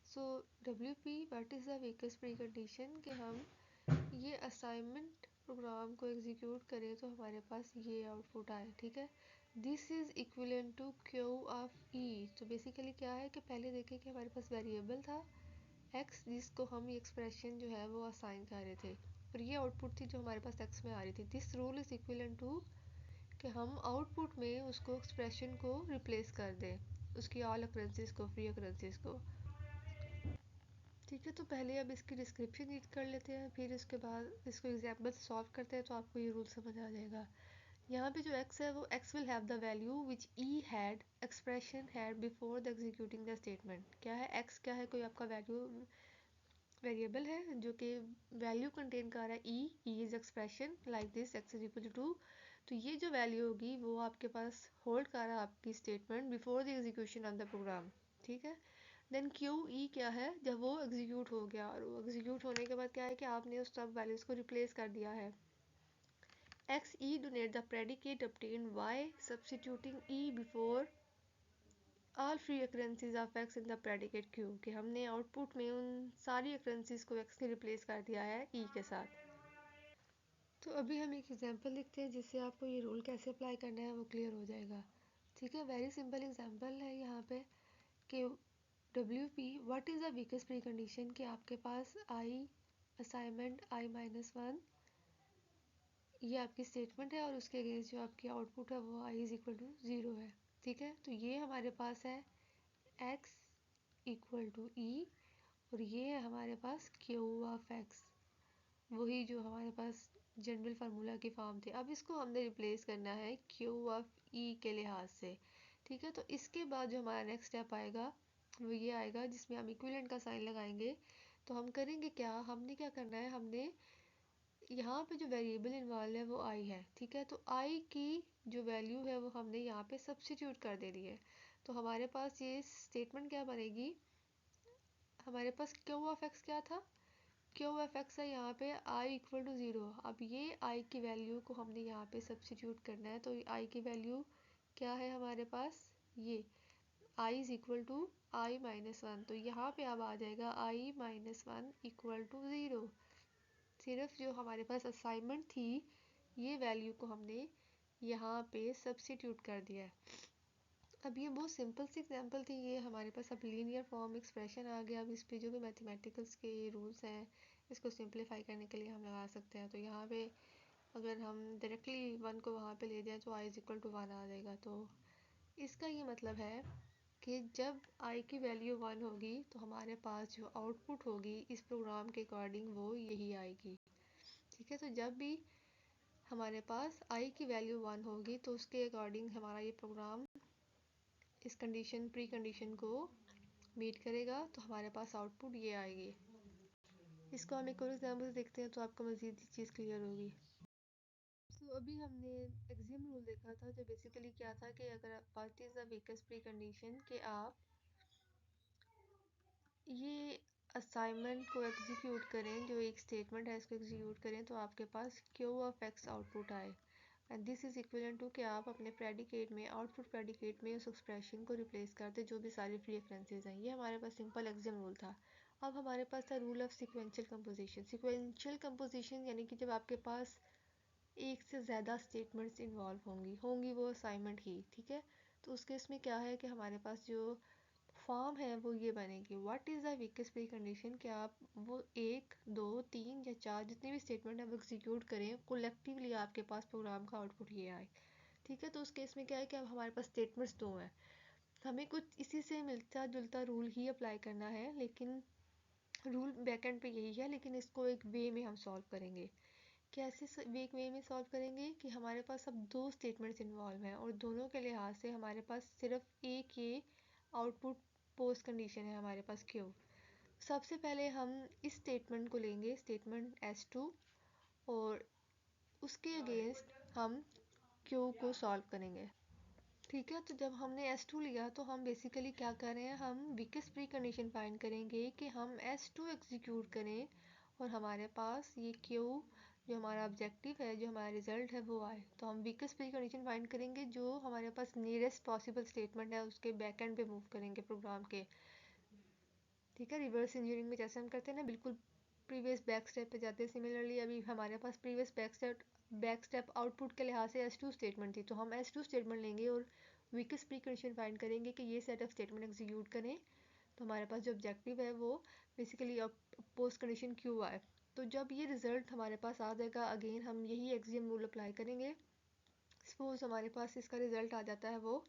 So W P what is the weakest pre condition, कि हम ये असाइनमेंट प्रोग्राम को एग्जीक्यूट करें तो हमारे पास ये आउटपुट आए, ठीक है। This is equivalent to Q of E. तो बेसिकली क्या है कि पहले देखें कि हमारे पास वेरिएबल था एक्स जिसको हम ये एक्सप्रेशन जो है वो असाइन कर रहे थे, और ये आउटपुट थी जो हमारे पास एक्स में आ रही थी। This rule is equivalent to कि हम आउटपुट में उसको एक्सप्रेशन को रिप्लेस कर दें, उसकी ऑल अकरेंसेस को, फ्री अकरेंसेस को, ठीक है। तो पहले अब इसकी डिस्क्रिप्शन रीड कर लेते हैं, फिर इसके बाद इसको एग्जाम्पल से सॉल्व करते हैं तो आपको ये रूल समझ आ जाएगा। यहाँ पे जो x है वो x will have the value which e had expression had before the executing the statement. क्या है x, क्या है, कोई आपका वैल्यू वेरिएबल है जो कि वैल्यू कंटेन कर रहा है e is expression like this x is equal to. तो ये जो वैल्यू होगी वो आपके पास होल्ड कर रहा है आपकी statement before the execution of the program, ठीक है। देन क्यू ई क्या है, जब वो एग्जीक्यूट हो गया, और वो एग्जीक्यूट होने के बाद क्या है कि आपने उस सब वैल्यूज़ को रिप्लेस कर दिया है। X e denote the predicate obtained by substituting e before all free occurrences of x in the predicate q, कि हमने आउटपुट में उन सारी occurrences को x के रिप्लेस कर दिया है e के साथ। तो अभी हम एक एग्जांपल लिखते हैं जिससे आपको ये रूल कैसे अप्लाई करना है वो क्लियर हो जाएगा, ठीक है। वेरी सिंपल एग्जांपल है यहाँ पे कि W P what is the weakest pre condition, कि आपके पास आई असाइनमेंट i-1 ये आपकी स्टेटमेंट है और उसके अगेंस्ट जो आपकी आउटपुट है वो i इज़ इक्वल टू 0 है, ठीक है। तो ये हमारे पास है x इक्वल टू ई, और ये है हमारे पास क्यू ऑफ x, वही जो हमारे पास जनरल फार्मूला की फॉर्म थे। अब इसको हमने रिप्लेस करना है क्यू ऑफ ई के लिहाज से, ठीक है। तो इसके बाद जो हमारा नेक्स्ट स्टेप आएगा वो ये आएगा जिसमें हम इक्विवेलेंट का साइन लगाएंगे। तो हम करेंगे क्या, हमने क्या करना है, हमने यहाँ पे जो वेरिएबल इन्वॉल्व है वो आई है, ठीक है। तो आई की जो वैल्यू है वो हमने यहाँ पे सब्स्टिट्यूट कर दे दी है। तो हमारे पास ये स्टेटमेंट क्या बनेगी, हमारे पास क्यू ऑफ एक्स क्या था, क्यू ऑफ एक्स है यहाँ पे आई इक्वल टू 0। अब ये आई की वैल्यू को हमने यहाँ पे सब्स्टिट्यूट करना है। तो आई की वैल्यू क्या है हमारे पास, ये I is equal to i-1। तो यहाँ पे अब आ जाएगा i-1 इक्वल टू 0। सिर्फ जो हमारे पास असाइनमेंट थी ये वैल्यू को हमने यहाँ पे सब्स्टिट्यूट कर दिया है। अब ये बहुत सिंपल सी एग्जांपल थी, ये हमारे पास अब लीनियर फॉर्म एक्सप्रेशन आ गया। अब इस पे जो भी मैथमेटिकल्स के रूल्स हैं इसको सिंप्लीफाई करने के लिए हम लगा सकते हैं। तो यहाँ पे अगर हम डायरेक्टली 1 को वहाँ पे ले जाएं तो i इज इक्वल टू 1 आ जाएगा। तो इसका ये मतलब है कि जब i की वैल्यू 1 होगी तो हमारे पास जो आउटपुट होगी इस प्रोग्राम के अकॉर्डिंग वो यही आएगी, ठीक है। तो जब भी हमारे पास i की वैल्यू 1 होगी तो उसके अकॉर्डिंग हमारा ये प्रोग्राम इस कंडीशन प्री कंडीशन को मीट करेगा, तो हमारे पास आउटपुट ये आएगी। इसको हम एक और एग्जाम्पल से देखते हैं तो आपको मज़ीद चीज़ क्लियर होगी। तो अभी हमने एक्सियम रूल देखा था जो बेसिकली क्या था कि अगर what is the weakest pre condition, कि आप ये असाइनमेंट को एग्जीक्यूट करें, जो एक स्टेटमेंट है इसको एग्जीक्यूट करें तो आपके पास क्यू ऑफ एक्स आउटपुट आए, and this is equivalent to कि आप अपने प्रेडिकेट में आउटपुट प्रेडिकेट में उस एक्सप्रेशन को रिप्लेस कर दें जो भी सारी फ्री रेफरेंसेस हैं। ये हमारे पास सिंपल एक्सियम रूल था। अब हमारे पास था rule of sequential composition. Sequential composition यानी कि जब आपके पास एक से ज़्यादा स्टेटमेंट्स इन्वॉल्व होंगी वो असाइनमेंट ही, ठीक है। तो उस केस में क्या है कि हमारे पास जो फॉर्म है वो ये बनेगी, what is the weakest pre condition, कि आप वो 1, 2, 3 या 4 जितने भी स्टेटमेंट है वो एग्जीक्यूट करें, कोलेक्टिवली आपके पास प्रोग्राम का आउटपुट ये आए, ठीक है। तो उस केस में क्या है कि अब हमारे पास स्टेटमेंट्स 2 हैं, हमें कुछ इसी से मिलता जुलता रूल ही अप्लाई करना है, लेकिन रूल बैकएंड पे यही है, लेकिन इसको एक वे में हम सॉल्व करेंगे। कैसे एक वे में सॉल्व करेंगे कि हमारे पास अब दो स्टेटमेंट्स इन्वॉल्व हैं और दोनों के लिहाज से हमारे पास सिर्फ एक ये आउटपुट पोस्ट कंडीशन है हमारे पास क्यू। सबसे पहले हम इस स्टेटमेंट को लेंगे, स्टेटमेंट S2, और उसके अगेंस्ट हम क्यू को सॉल्व करेंगे। ठीक है, तो जब हमने S2 लिया तो हम बेसिकली क्या कर रहे हैं, हम वीकेस्ट प्री कंडीशन फाइंड करेंगे कि हम S2 एग्जीक्यूट करें और हमारे पास ये Q जो हमारा ऑब्जेक्टिव है, जो हमारा रिजल्ट है, वो आए। तो हम वीकेस्ट प्री कंडीशन फाइंड करेंगे, जो हमारे पास नियरेस्ट पॉसिबल स्टेटमेंट है उसके बैक एंड पे मूव करेंगे प्रोग्राम के। ठीक है, रिवर्स इंजीनियरिंग में जैसे हम करते हैं ना, बिल्कुल प्रीवियस बैक स्टेप पे जाते हैं। सिमिलरली अभी हमारे पास प्रीवियस बैक स्टेप आउटपुट के लिहाज से S2 स्टेटमेंट थी, तो हम S2 स्टेटमेंट लेंगे और वीकेस्ट प्री कंडीशन फाइंड करेंगे कि ये सेट ऑफ स्टेटमेंट एग्जीक्यूट करें। तो हमारे पास जो ऑब्जेक्टिव है वो बेसिकली पोस्ट कंडीशन क्यू आए। तो जब ये रिजल्ट हमारे पास आ जाएगा, अगेन हम यही एक्सियम रूल अप्लाई करेंगे। सपोज हमारे पास इसका रिजल्ट आ जाता है वो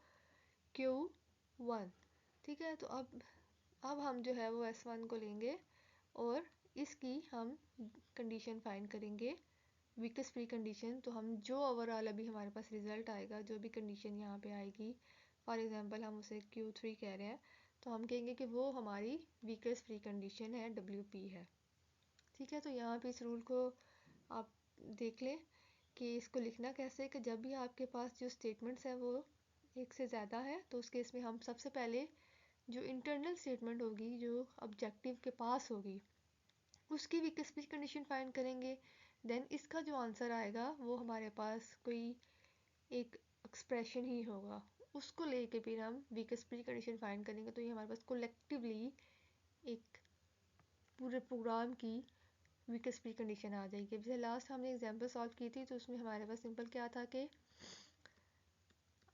Q1। ठीक है, तो अब हम जो है वो S1 को लेंगे और इसकी हम कंडीशन फाइंड करेंगे, वीकेस्ट प्री कंडीशन। तो हम जो ओवरऑल अभी हमारे पास रिजल्ट आएगा, जो भी कंडीशन यहाँ पे आएगी, फॉर एग्जांपल हम उसे Q3 कह रहे हैं, तो हम कहेंगे कि वो हमारी वीकेस्ट प्री कंडीशन है, WP है। ठीक है, तो यहाँ पे इस रूल को आप देख लें कि इसको लिखना कैसे, कि जब भी आपके पास जो स्टेटमेंट्स है वो एक से ज़्यादा है, तो उस केस में हम सबसे पहले जो इंटरनल स्टेटमेंट होगी, जो ऑब्जेक्टिव के पास होगी, उसकी वीकेस्ट प्री कंडीशन फाइंड करेंगे। देन इसका जो आंसर आएगा वो हमारे पास कोई एक एक्सप्रेशन ही होगा, उसको लेके फिर हम वीकेस्ट प्री कंडीशन फाइंड करेंगे। तो ये हमारे पास कोलेक्टिवली एक पूरे प्रोग्राम की वीकेस्ट प्री कंडीशन आ जाएगी। जैसे लास्ट हमने एग्जांपल सॉल्व की थी, तो उसमें हमारे पास सिंपल क्या था कि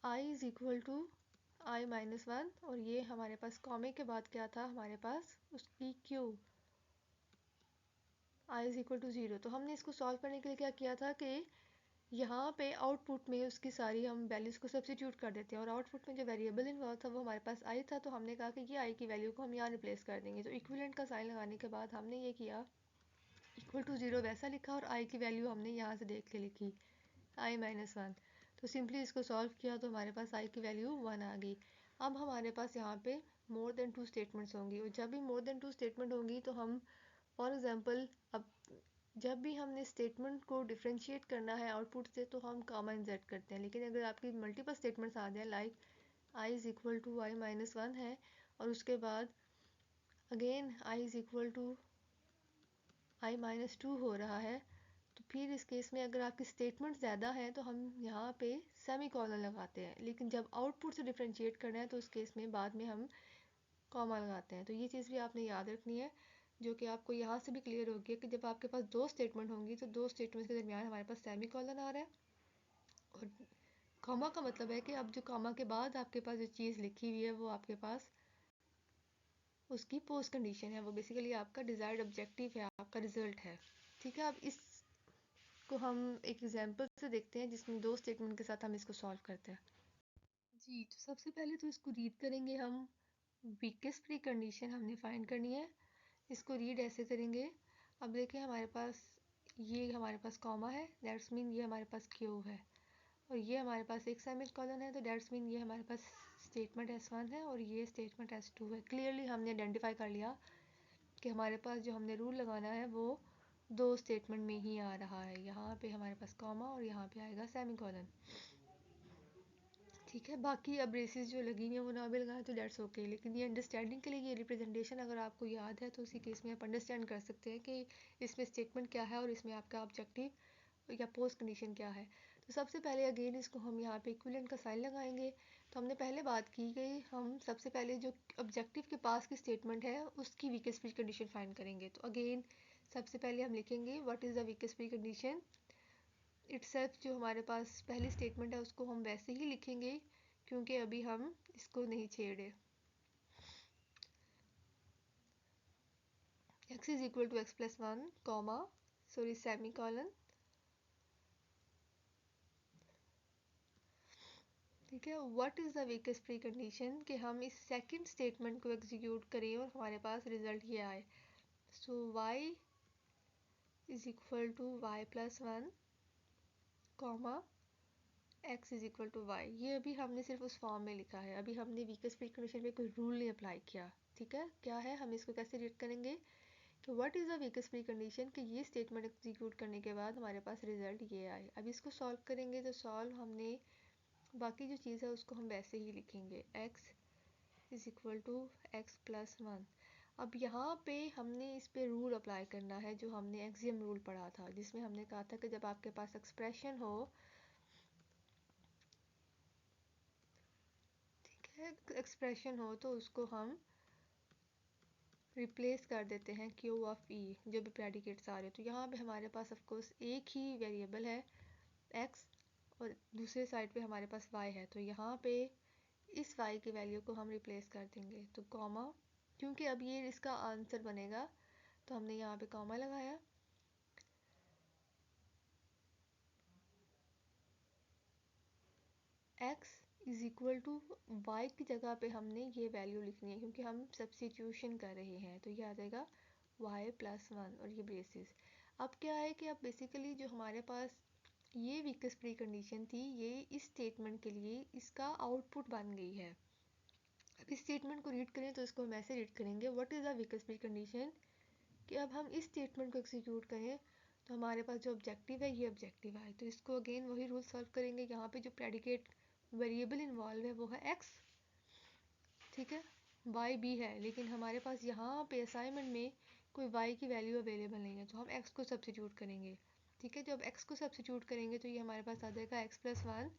I is equal to I-1, और ये हमारे पास कॉमे के बाद क्या था हमारे पास, उसकी Q I is equal to 0। तो हमने इसको सॉल्व करने के लिए क्या किया था कि यहाँ पे आउटपुट में उसकी सारी हम वैल्यूज़ को सब्स्टिट्यूट कर देते हैं, और आउटपुट में जो वेरिएबल इन्वॉल्व था वो हमारे पास I था, तो हमने कहा कि ये I की वैल्यू को हम यहाँ रिप्लेस कर देंगे। तो इक्विवेलेंट का साइन लगाने के बाद हमने ये किया, इक्वल टू 0 वैसा लिखा और I की वैल्यू हमने यहाँ से देख के लिखी I-1। तो सिंपली इसको सॉल्व किया तो हमारे पास I की वैल्यू 1 आ गई। अब हमारे पास यहाँ पे मोर देन 2 स्टेटमेंट्स होंगी, और जब भी मोर देन 2 स्टेटमेंट होंगी तो हम फॉर एग्जांपल अब जब भी हमने स्टेटमेंट को डिफ्रेंशिएट करना है आउटपुट से, तो हम कामा इंसर्ट करते हैं। लेकिन अगर आपकी मल्टीपल स्टेटमेंट्स आ जाए, like I is equal to I-1 है और उसके बाद again I is equal to I-2 हो रहा है, तो फिर इस केस में अगर आपकी स्टेटमेंट ज़्यादा है तो हम यहाँ पे सेमी कॉलन लगाते हैं। लेकिन जब आउटपुट से डिफ्रेंशिएट करना है तो उस केस में बाद में हम कॉमा लगाते हैं। तो ये चीज़ भी आपने याद रखनी है, जो कि आपको यहाँ से भी क्लियर होगी कि जब आपके पास दो स्टेटमेंट होंगी तो दो स्टेटमेंट्स के दरमियान हमारे पास सेमी कॉलन आ रहा है, और कॉमा का मतलब है कि अब जो कॉमा के बाद आपके पास जो चीज़ लिखी हुई है वो आपके पास उसकी पोस्ट कंडीशन है, वो बेसिकली आपका डिज़ायर्ड ऑब्जेक्टिव है, आपका रिजल्ट है। ठीक है, अब इस को हम एक एग्जांपल से देखते हैं जिसमें दो स्टेटमेंट के साथ हम इसको सॉल्व करते हैं। जी, तो सबसे पहले तो इसको रीड करेंगे हम, वीकेस्ट प्री कंडीशन हमने फाइंड करनी है। इसको रीड ऐसे करेंगे, अब देखें हमारे पास ये हमारे पास कॉमा है, दैट्स मीन ये हमारे पास क्यू है, और ये हमारे पास एक सेमी कॉलन है, तो दैट्स मीन ये हमारे पास स्टेटमेंट S1 है और ये स्टेटमेंट S2 है। क्लियरली हमने आइडेंटिफाई कर लिया कि हमारे पास जो हमने रूल लगाना है वो दो स्टेटमेंट में ही आ रहा है। यहाँ पे हमारे पास कॉमा और यहाँ पे आएगा सेमी कॉलन। ठीक है, बाकी अब ब्रेसेस जो लगी हुई हैं वो ना भी लगाएं तो डेट्स ओके, लेकिन ये अंडरस्टैंडिंग के लिए ये रिप्रेजेंटेशन अगर आपको याद है तो उसी केस में आप अंडरस्टैंड कर सकते हैं कि इसमें स्टेटमेंट क्या है और इसमें आपका ऑब्जेक्टिव या पोस्ट कंडीशन क्या है। तो सबसे पहले अगेन इसको हम यहाँ पे इक्विवेलेंट का साइन लगाएंगे। तो हमने पहले बात की गई, हम सबसे पहले जो ऑब्जेक्टिव के पास की स्टेटमेंट है उसकी वीकेस्ट प्री कंडीशन फाइंड करेंगे। तो अगेन सबसे पहले हम लिखेंगे what is the weakest pre condition itself. जो हमारे पास पहली स्टेटमेंट है उसको हम वैसे ही लिखेंगे क्योंकि अभी हम इसको नहीं छेड़े। x is equal to x+1 comma sorry semicolon. ठीक है, what is the weakest pre condition कि हम इस सेकंड स्टेटमेंट को एग्जीक्यूट करें और हमारे पास रिजल्ट ये आए। So y is equal to y plus 1 comma x is equal to y। ये अभी हमने सिर्फ उस फॉर्म में लिखा है, अभी हमने वीकेस्ट प्री कंडीशन पे कोई रूल नहीं अप्लाई किया। ठीक है, क्या है, हम इसको कैसे रीड करेंगे कि what is the weakest pre condition, कि ये स्टेटमेंट एग्जीक्यूट करने के बाद हमारे पास रिजल्ट ये आए। अब इसको सॉल्व करेंगे तो सॉल्व हमने बाकी जो चीज़ है उसको हम वैसे ही लिखेंगे, x is equal to x plus 1। अब यहाँ पे हमने इस पे रूल अप्लाई करना है जो हमने एक्सियम रूल पढ़ा था, जिसमें हमने कहा था कि जब आपके पास एक्सप्रेशन हो, ठीक है, एक्सप्रेशन हो तो उसको हम रिप्लेस कर देते हैं Q ऑफ E जब भी प्रेडिकेट्स आ रहे हो। तो यहाँ पे हमारे पास ऑफकोर्स एक ही वेरिएबल है x और दूसरे साइड पे हमारे पास y है, तो यहाँ पे इस y की वैल्यू को हम रिप्लेस कर देंगे। तो कॉमा, क्योंकि अब ये इसका आंसर बनेगा तो हमने यहाँ पे कॉमा लगाया। x is equal to y की जगह पे हमने ये वैल्यू लिखनी है क्योंकि हम सब्स्टिट्यूशन कर रहे हैं, तो ये आ जाएगा y प्लस 1 और ये ब्रेसेस। अब क्या है कि अब बेसिकली जो हमारे पास ये वीकेस्ट प्री कंडीशन थी, ये इस स्टेटमेंट के लिए इसका आउटपुट बन गई है। अब इस स्टेटमेंट को रीड करें तो इसको हम ऐसे रीड करेंगे, what is the weakest pre condition, कि अब हम इस स्टेटमेंट को एग्जीक्यूट करें तो हमारे पास जो ऑब्जेक्टिव है ये ऑब्जेक्टिव है। तो इसको अगेन वही रूल सॉल्व करेंगे, यहाँ पे जो प्रेडिकेट वेरिएबल इन्वॉल्व है वो है x, ठीक है, y भी है, लेकिन हमारे पास यहाँ पे असाइनमेंट में कोई y की वैल्यू अवेलेबल नहीं है, तो हम x को सब्स्टिट्यूट करेंगे। ठीक है, जब x को सब्स्टिट्यूट करेंगे तो ये हमारे पास आ जाएगा x plus 1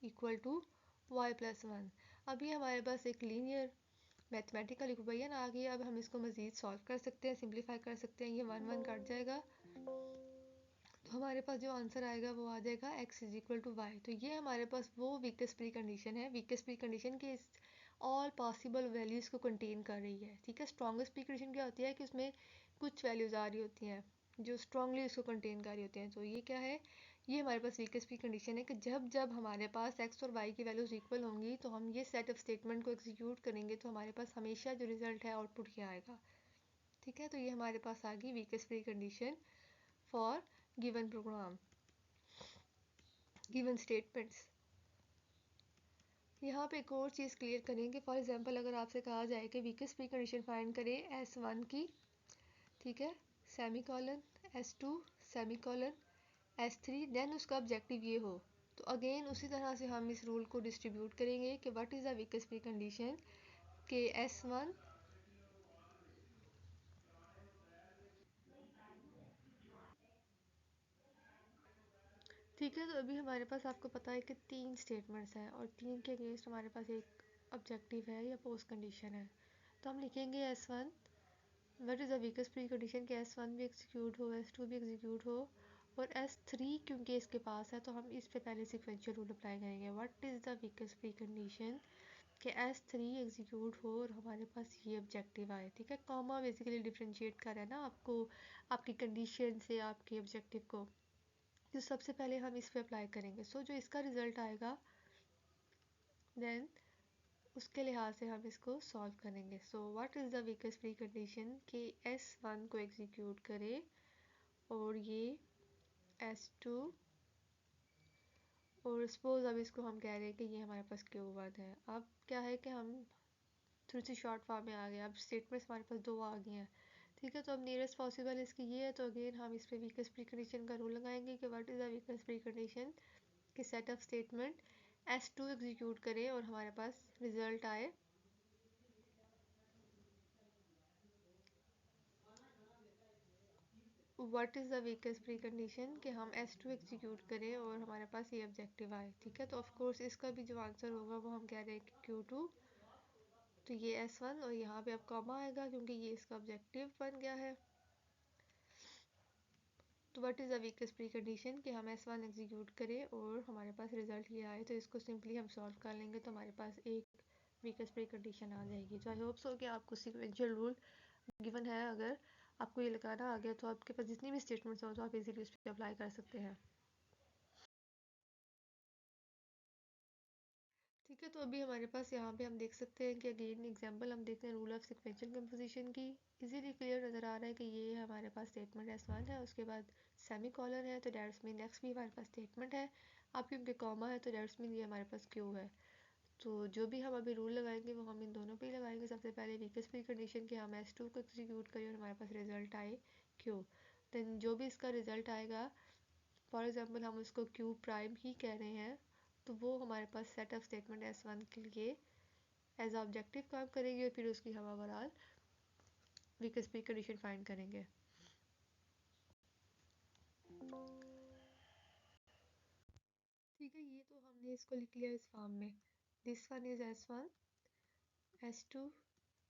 equal to y plus 1। अभी हमारे पास एक लीनियर मैथमेटिकल इक्वेशन आ गई। अब हम इसको मज़ीद सॉल्व कर सकते हैं, सिंप्लीफाई कर सकते हैं, ये 1 1 कट जाएगा तो हमारे पास जो आंसर आएगा वो आ जाएगा x is equal to y. तो ये हमारे पास वो वीकेस्ट प्री कंडीशन है, वीकेस्ट प्री कंडीशन के ऑल पॉसिबल वैल्यूज़ को कंटेन कर रही है। ठीक है, स्ट्रॉन्गेस्ट प्री कंडीशन क्या होती है कि उसमें कुछ वैल्यूज़ आ रही होती हैं जो स्ट्रांगली उसको कंटेन कर रही होती हैं। तो ये क्या है, ये हमारे पास वीकेस्ट प्री कंडीशन है कि जब जब हमारे पास x और y की वैल्यूज़ इक्वल होंगी तो हम ये सेट ऑफ स्टेटमेंट को एग्जीक्यूट करेंगे तो हमारे पास हमेशा जो रिजल्ट है आउटपुट ये आएगा। ठीक है, तो ये हमारे पास आ गई weakest pre condition for given program, given statements. यहाँ पे एक और चीज़ क्लियर करें कि फॉर एग्जांपल अगर आपसे कहा जाए कि वीकेस्ट प्री कंडीशन फाइंड करें S1 की, ठीक है, semicolon S2 semicolon S3, then उसका ऑब्जेक्टिव ये हो, तो अगेन उसी तरह से हम इस रूल को डिस्ट्रीब्यूट करेंगे कि what is the weakest pre condition के S1, ठीक है। तो अभी हमारे पास आपको पता है कि 3 स्टेटमेंट्स हैं और 3 के अगेंस्ट हमारे पास एक ऑब्जेक्टिव है या पोस्ट कंडीशन है। तो हम लिखेंगे S1 what is the weakest pre condition कि S1 भी एग्जीक्यूट हो, S2 भी एग्जीक्यूट हो और S3 क्योंकि इसके पास है तो हम इस पे पहले सीक्वेंशियल रूल अप्लाई करेंगे। What is the weakest pre condition कि S3 एग्जीक्यूट हो और हमारे पास ये ऑब्जेक्टिव आए। ठीक है, कॉमा बेसिकली डिफरेंशिएट कर रहा है ना आपको आपकी कंडीशन से आपके ऑब्जेक्टिव को, तो सबसे पहले हम इस पे अप्लाई करेंगे। सो जो इसका रिजल्ट आएगा देन उसके लिहाज से हम इसको सॉल्व करेंगे। सो what is the weakest pre condition कि S1 को एग्जीक्यूट करे और ये S2, और सपोज अब इसको हम कह रहे हैं कि ये हमारे पास Q1 है। अब क्या है कि हम थोड़ी सी शॉर्ट फॉर्म में आ गए, अब स्टेटमेंट्स हमारे पास 2 आ गई हैं। ठीक है, तो अब नियरेस्ट पॉसिबल इसकी ये है, तो अगेन हम इस पे वीकेस्ट प्री कंडीशन का रूल लगाएंगे कि what is the weakest pre condition कि set of statement S2 execute करें और हमारे पास रिजल्ट आए what is the weakest pre condition कि हम S2 एग्जीक्यूट करें और हमारे पास ये ऑब्जेक्टिव आए। ठीक है, तो ऑफ कोर्स इसका भी जो आंसर होगा वो हम कह रहे हैं कि Q2, तो ये S1 और यहाँ पे अब कॉमा आएगा क्योंकि ये इसका ऑब्जेक्टिव बन गया है। तो what is the weakest pre condition कि हम S1 एग्जीक्यूट करें और हमारे पास रिजल्ट ये आए, तो इसको सिंपली हम सॉल्व कर लेंगे तो हमारे पास एक वीकेस्ट प्री कंडीशन आ जाएगी। तो आई होप सो कि आपको सीक्वेंशियल रूल गिवन है, अगर आपको ये लगाना आ गया तो आपके पास जितनी भी स्टेटमेंट्स हो तो आप इजीली उस पर अप्लाई कर सकते हैं। ठीक ठीक है, तो अभी हमारे पास यहाँ पे हम देख सकते हैं कि अगेन एग्जांपल हम देखते हैं रूल ऑफ सिक्वेंशियल कंपोजिशन की। इजीली क्लियर नज़र आ रहा है कि ये हमारे पास स्टेटमेंट S1 है, उसके बाद सेमी कॉलन है तो डेट्स मीन नेक्स्ट भी हमारे पास स्टेटमेंट है। अब क्योंकि कॉमा है तो डेट्स मीन ये हमारे पास क्यू है। तो जो भी हम अभी रूल लगाएंगे वो हम इन दोनों पे ही लगाएंगे। सबसे पहले वीकेस्ट प्री कंडीशन कि हम S2 को एग्जीक्यूट करें और हमारे पास रिजल्ट आए क्यू। देन जो भी इसका रिजल्ट आएगा, फॉर एग्जांपल हम उसको क्यू प्राइम ही कह रहे हैं, तो वो हमारे पास सेट ऑफ स्टेटमेंट S1 के लिए एज ऑब्जेक्टिव काम करेगी और फिर उसकी हम overall weakest pre condition find करेंगे। ठीक है, ये तो हमने इसको लिख लिया इस फॉर्म में। This one is S1 S2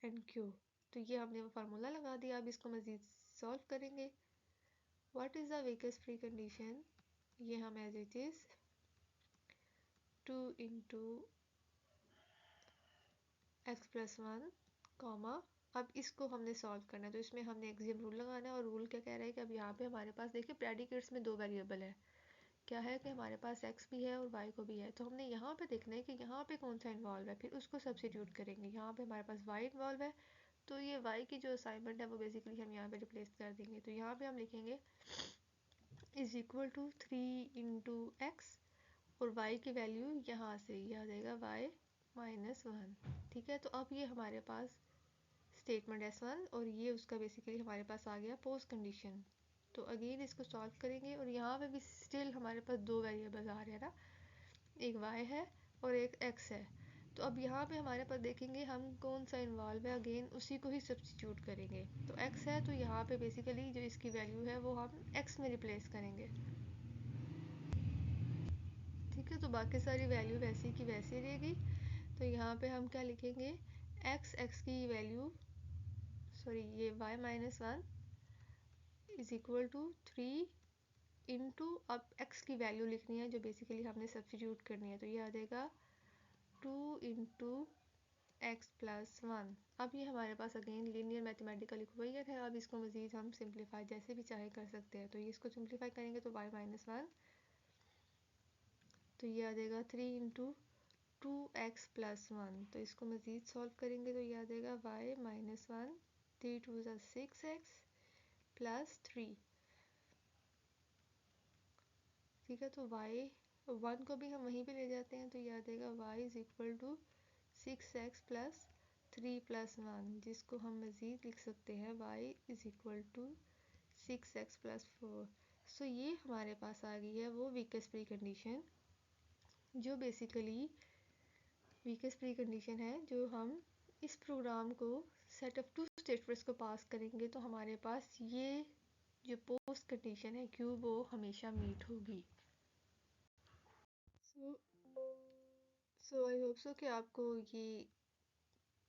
and Q। तो ये हमने वो फार्मूला लगा दिया। अब इसको मजीद सॉल्व करेंगे। What is the weakest pre condition, ये हम as it is 2 into x plus one comma. अब इसको हमने सॉल्व करना है तो इसमें हमने एक्सियम रूल लगाना है। और रूल क्या कह रहा है कि अब यहाँ पे हमारे पास देखिए प्रेडिकेट्स में दो वेरिएबल है। क्या है कि हमारे पास x भी है और y को भी है, तो हमने यहाँ पे देखना है कि यहाँ पे कौन सा इन्वॉल्व है, फिर उसको सब्सिट्यूट करेंगे। यहाँ पे हमारे पास y इन्वॉल्व है तो ये y की जो असाइनमेंट है वो बेसिकली हम यहाँ पे रिप्लेस कर देंगे। तो यहाँ पे हम लिखेंगे is equal to 3 into x और y की वैल्यू यहाँ से ये आ जाएगा y माइनस 1। ठीक है, तो अब ये हमारे पास स्टेटमेंट S1 और ये उसका बेसिकली हमारे पास आ गया पोस्ट कंडीशन। तो अगेन इसको सॉल्व करेंगे और यहाँ पे भी स्टिल हमारे पास दो वेरिएबल आ रहे हैं ना, एक y है और एक x है। तो अब यहाँ पे हमारे पास देखेंगे हम कौन सा इन्वॉल्व है, अगेन उसी को ही सब्स्टिट्यूट करेंगे। तो x है तो यहाँ पे बेसिकली जो इसकी वैल्यू है वो हम x में रिप्लेस करेंगे। ठीक है, तो बाकी सारी वैल्यू वैसी की वैसी रहेगी। तो यहाँ पे हम क्या लिखेंगे, x की वैल्यू सॉरी ये y minus 1 is equal to 3 into, अब x की वैल्यू लिखनी है जो बेसिकली हमने सब्स्टिट्यूट करनी है। तो ये आ जाएगा 2 इंटू एक्स प्लस 1। अब ये हमारे पास अगेन लीनियर मैथमेटिकल इक्वेशन है। अब इसको मजीद हम सिंप्लीफाई जैसे भी चाहे कर सकते हैं। तो ये इसको सिंप्लीफाई करेंगे तो y माइनस 1, तो ये आ जाएगा 3 इंटू 2x प्लस 1। तो इसको मजीद सॉल्व करेंगे तो ये आ जाएगा y minus 1, 3 to 6x plus 3। ठीक है, तो y 1 को भी हम वहीं पे ले जाते हैं तो ये आ जाएगा y is equal to 6x plus 3 plus 1, जिसको हम मज़ीद लिख सकते हैं y is equal to 6x plus 4। So ये हमारे पास आ गई है वो वीकेस्ट प्री कंडीशन, जो बेसिकली वीकेस्ट प्री कंडीशन है जो हम इस प्रोग्राम को सेट ऑफ टू स्टेटमेंट्स को पास करेंगे तो हमारे पास ये जो पोस्ट कंडीशन है क्यू वो हमेशा मीट होगी। सो आई होप सो कि आपको ये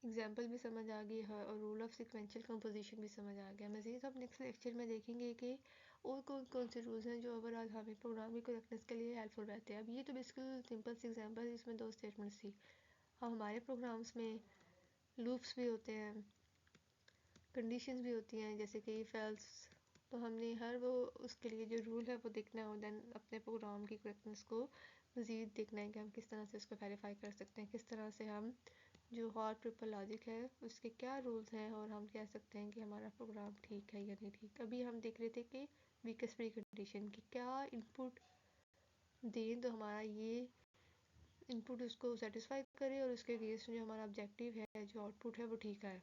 एग्जाम्पल भी समझ आ गई है और रूल ऑफ सिक्वेंशियल कंपोजिशन भी समझ आ गया। मज़ीद हम नेक्स्ट लेक्चर में देखेंगे कि और कौन कौन से रूल्स हैं जो ओवरऑल हमें प्रोग्राम की करेक्टनेस के लिए हेल्पफुल रहते हैं। अब ये तो बिल्कुल सिंपल सी एग्जाम्पल है, इसमें दो स्टेटमेंट्स थी। अब हमारे प्रोग्राम्स में लूप्स भी होते हैं, कंडीशंस भी होती हैं जैसे कि इफ एल्स। तो हमने हर वो उसके लिए जो रूल है वो देखना है और देन अपने प्रोग्राम की करेक्टनेस को मज़ीद देखना है कि हम किस तरह से उसको वेरीफाई कर सकते हैं, किस तरह से हम जो हॉट ट्रिपल लॉजिक है उसके क्या रूल्स हैं और हम कह सकते हैं कि हमारा प्रोग्राम ठीक है या नहीं ठीक। अभी हम देख रहे थे कि वीकेस्ट प्री कंडीशन की क्या इनपुट दें तो हमारा ये इनपुट उसको सेटिस्फाई करे और उसके अगेंस्ट जो हमारा ऑब्जेक्टिव है जो आउटपुट है वो ठीक है।